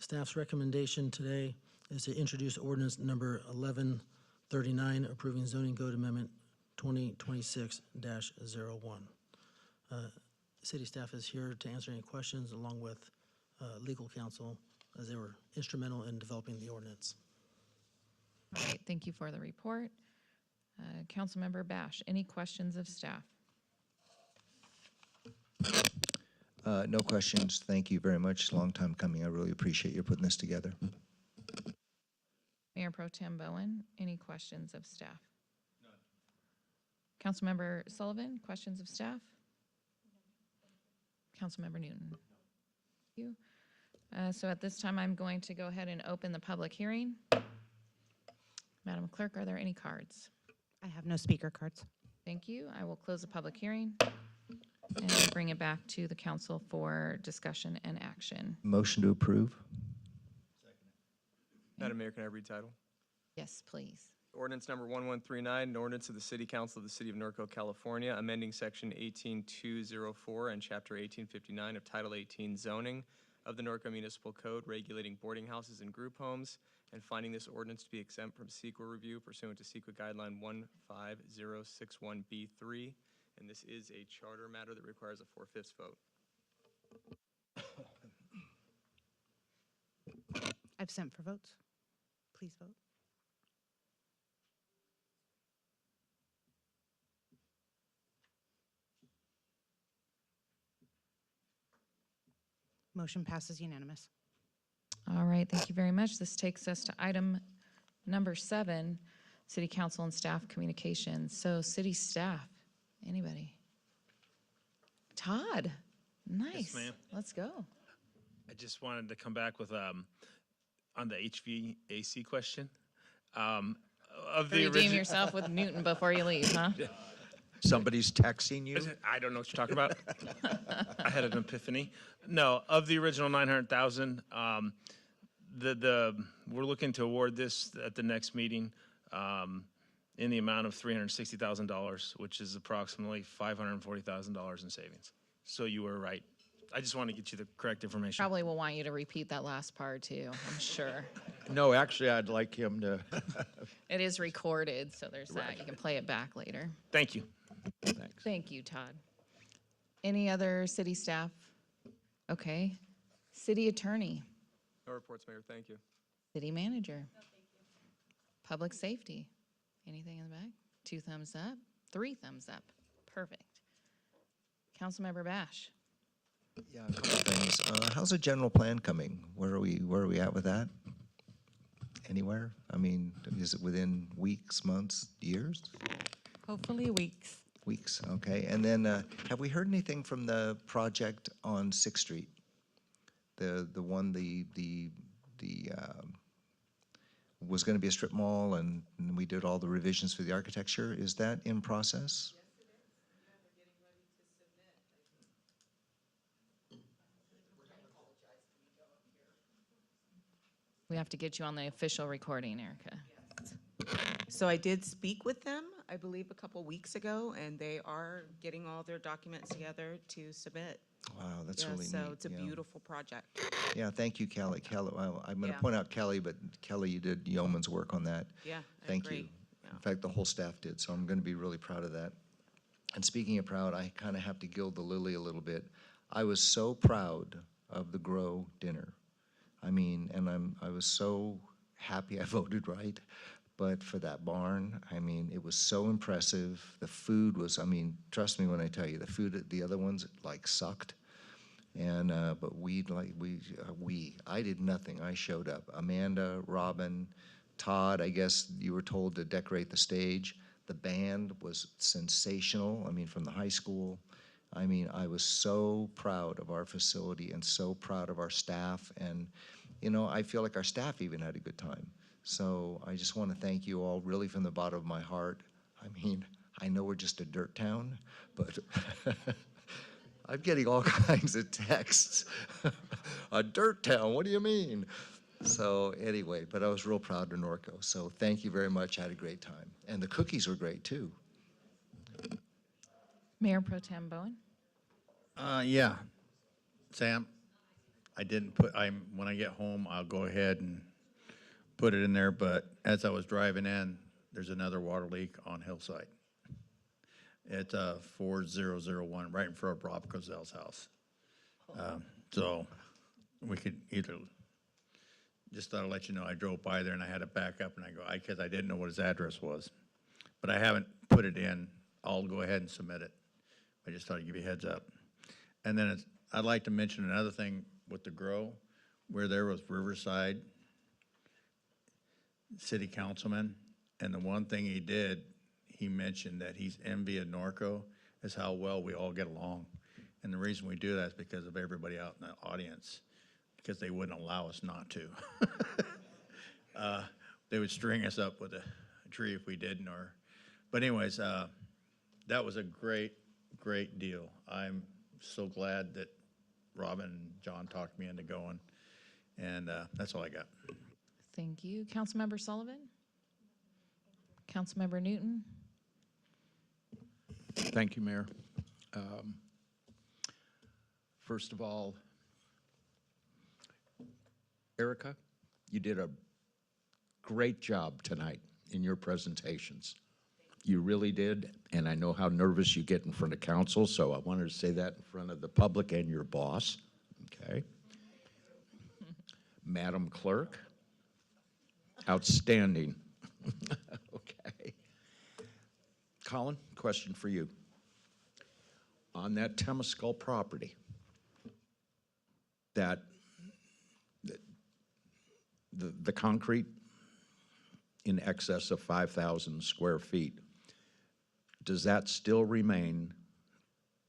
Speaker 13: Staff's recommendation today is to introduce ordinance number 1139, approving zoning code amendment 2026-01. City staff is here to answer any questions along with legal counsel as they were instrumental in developing the ordinance.
Speaker 1: All right, thank you for the report. Councilmember Bash, any questions of staff?
Speaker 4: No questions. Thank you very much. Long time coming. I really appreciate you putting this together.
Speaker 1: Mayor Pro Tem Bowen, any questions of staff? None. Councilmember Sullivan, questions of staff? Councilmember Newton? Thank you. So at this time, I'm going to go ahead and open the public hearing. Madam Clerk, are there any cards?
Speaker 8: I have no speaker cards.
Speaker 1: Thank you. I will close the public hearing and bring it back to the council for discussion and action.
Speaker 4: Motion to approve.
Speaker 2: Madam Mayor, can I read title?
Speaker 1: Yes, please.
Speaker 2: Ordinance number 1139, an ordinance of the City Council of the City of Norco, California, amending section 18204 and chapter 1859 of Title 18 zoning of the Norco Municipal Code, regulating boarding houses and group homes, and finding this ordinance to be exempt from CEQA review pursuant to CEQA guideline 15061B3. And this is a charter matter that requires a 4/5 vote.
Speaker 8: I've sent for votes. Please vote. Motion passes unanimous.
Speaker 1: All right, thank you very much. This takes us to item number 7, City Council and Staff Communications. So city staff, anybody? Todd, nice.
Speaker 12: ma'am.
Speaker 1: Let's go.
Speaker 12: I just wanted to come back with, on the HVAC question. Of the
Speaker 1: Redeem
Speaker 12: origi-
Speaker 1: yourself with Newton before you leave, huh?
Speaker 6: Somebody's texting you?
Speaker 12: I don't know what you're talking about. I had an epiphany. No, of the original 900,000, we're looking to award this at the next meeting in the amount of $360,000, which is approximately $540,000 in savings. So you were right. I just want to get you the correct information.
Speaker 1: Probably will want you to repeat that last part too, I'm sure.
Speaker 6: No, actually, I'd like him to.
Speaker 1: It is recorded, so there's that. You can play it back later.
Speaker 12: Thank you.
Speaker 6: Thanks.
Speaker 1: Thank you, Todd. Any other city staff? Okay. City attorney,
Speaker 2: No reports, Mayor. Thank you.
Speaker 1: city manager. Public safety. Anything in the back? 2 thumbs up, 3 thumbs up. Perfect. Councilmember Bash.
Speaker 4: Yeah, a couple of things. How's the general plan coming? Where are we at with that? Anywhere? I mean, is it within weeks, months, years?
Speaker 9: Hopefully weeks.
Speaker 4: Weeks, okay. And then, have we heard anything from the project on 6th Street? The one, was gonna be a strip mall, and we did all the revisions for the architecture. Is that in process?
Speaker 1: We have to get you on the official recording, Erica.
Speaker 14: So I did speak with them, I believe, a couple weeks ago, and they are getting all their documents together to submit.
Speaker 4: Wow, that's
Speaker 14: Yeah,
Speaker 4: really neat.
Speaker 14: So it's a
Speaker 4: yeah.
Speaker 14: beautiful project.
Speaker 4: Yeah, thank you, Kelly. Kelly, well, I'm gonna
Speaker 14: Yeah.
Speaker 4: point out Kelly, but Kelly, you did yeoman's work on that.
Speaker 14: Yeah, I
Speaker 4: Thank
Speaker 14: agree.
Speaker 4: you.
Speaker 14: Yeah.
Speaker 4: In fact, the whole staff did, so I'm gonna be really proud of that. And speaking of proud, I kind of have to gild the lily a little bit. I was so proud of the Grow dinner. I mean, and I was so happy I voted right. But for that barn, I mean, it was so impressive. The food was, I mean, trust me when I tell you, the food at the other ones like sucked. And, but I did nothing. I showed up. Amanda, Robin, Todd, I guess you were told to decorate the stage. The band was sensational. I mean, from the high school. I mean, I was so proud of our facility and so proud of our staff. And, you know, I feel like our staff even had a good time. So I just want to thank you all really from the bottom of my heart. I mean, I know we're just a dirt town, but I'm getting all kinds of texts. A dirt town, what do you mean? So anyway, but I was real proud of Norco. So thank you very much. I had a great time. And the cookies were great too.
Speaker 1: Mayor Pro Tem Bowen.
Speaker 7: Yeah. Sam, when I get home, I'll go ahead and put it in there, but as I was driving in, there's another water leak on Hillside. It's 4001, right in front of Rob Cozel's house. So we could either, just thought I'd let you know, I drove by there and I had to back up and because I didn't know what his address was. But I haven't put it in. I'll go ahead and submit it. I just thought I'd give you a heads up. And then I'd like to mention another thing with the Grow, where there was Riverside city councilman, and the one thing he did, he mentioned that he's envy of Norco is how well we all get along. And the reason we do that is because of everybody out in the audience, because they wouldn't allow us not to. They would string us up with a tree if we didn't, but anyways, that was a great, great deal. I'm so glad that Robin and John talked me into going, and that's all I got.
Speaker 1: Thank you. Councilmember Sullivan? Councilmember Newton?
Speaker 6: Thank you, Mayor. First of all, Erica, you did a great job tonight in your presentations. You really did, and I know how nervous you get in front of council, so I wanted to say that in front of the public and your boss, okay? Madam Clerk, outstanding. Okay. Colin, question for you. On that Temescal property, that the concrete in excess of 5,000 square feet, does that still remain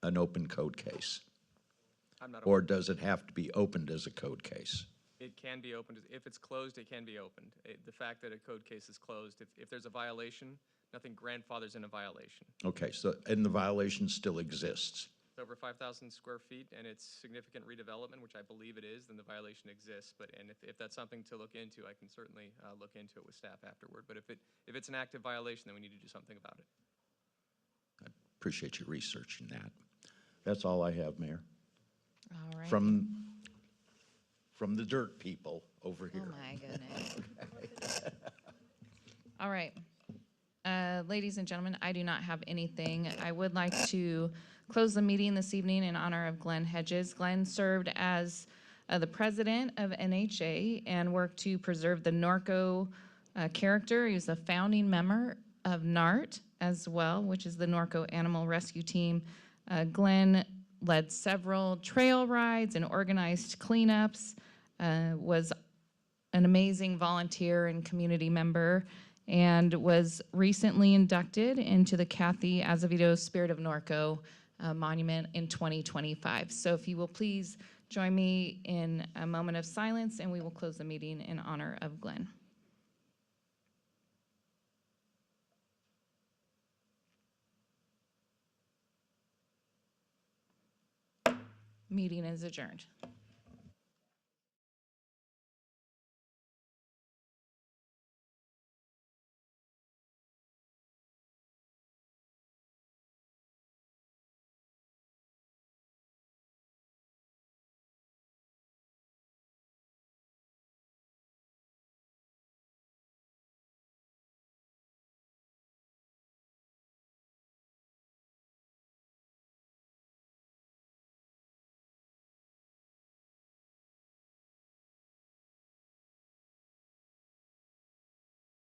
Speaker 6: an open code case?
Speaker 2: I'm not
Speaker 6: Or does it have to be opened as a code case?
Speaker 2: It can be opened. If it's closed, it can be opened. The fact that a code case is closed, if there's a violation, nothing grandfathers in a violation.
Speaker 6: Okay, so, and the violation still exists?
Speaker 2: It's over 5,000 square feet and it's significant redevelopment, which I believe it is, then the violation exists. And if that's something to look into, I can certainly look into it with staff afterward. But if it's an active violation, then we need to do something about it.
Speaker 6: I appreciate you researching that. That's all I have, Mayor.
Speaker 1: All right.
Speaker 6: From the dirt people over here.
Speaker 1: Oh, my goodness. All right. Ladies and gentlemen, I do not have anything. I would like to close the meeting this evening in honor of Glenn Hedges. Glenn served as the president of NHA and worked to preserve the Norco character. He was a founding member of NART as well, which is the Norco Animal Rescue Team. Glenn led several trail rides and organized cleanups, was an amazing volunteer and community member, and was recently inducted into the Kathy Azevedo Spirit of Norco Monument in 2025. So if you will please join me in a moment of silence, and we will close the meeting in honor of Glenn. Meeting is adjourned.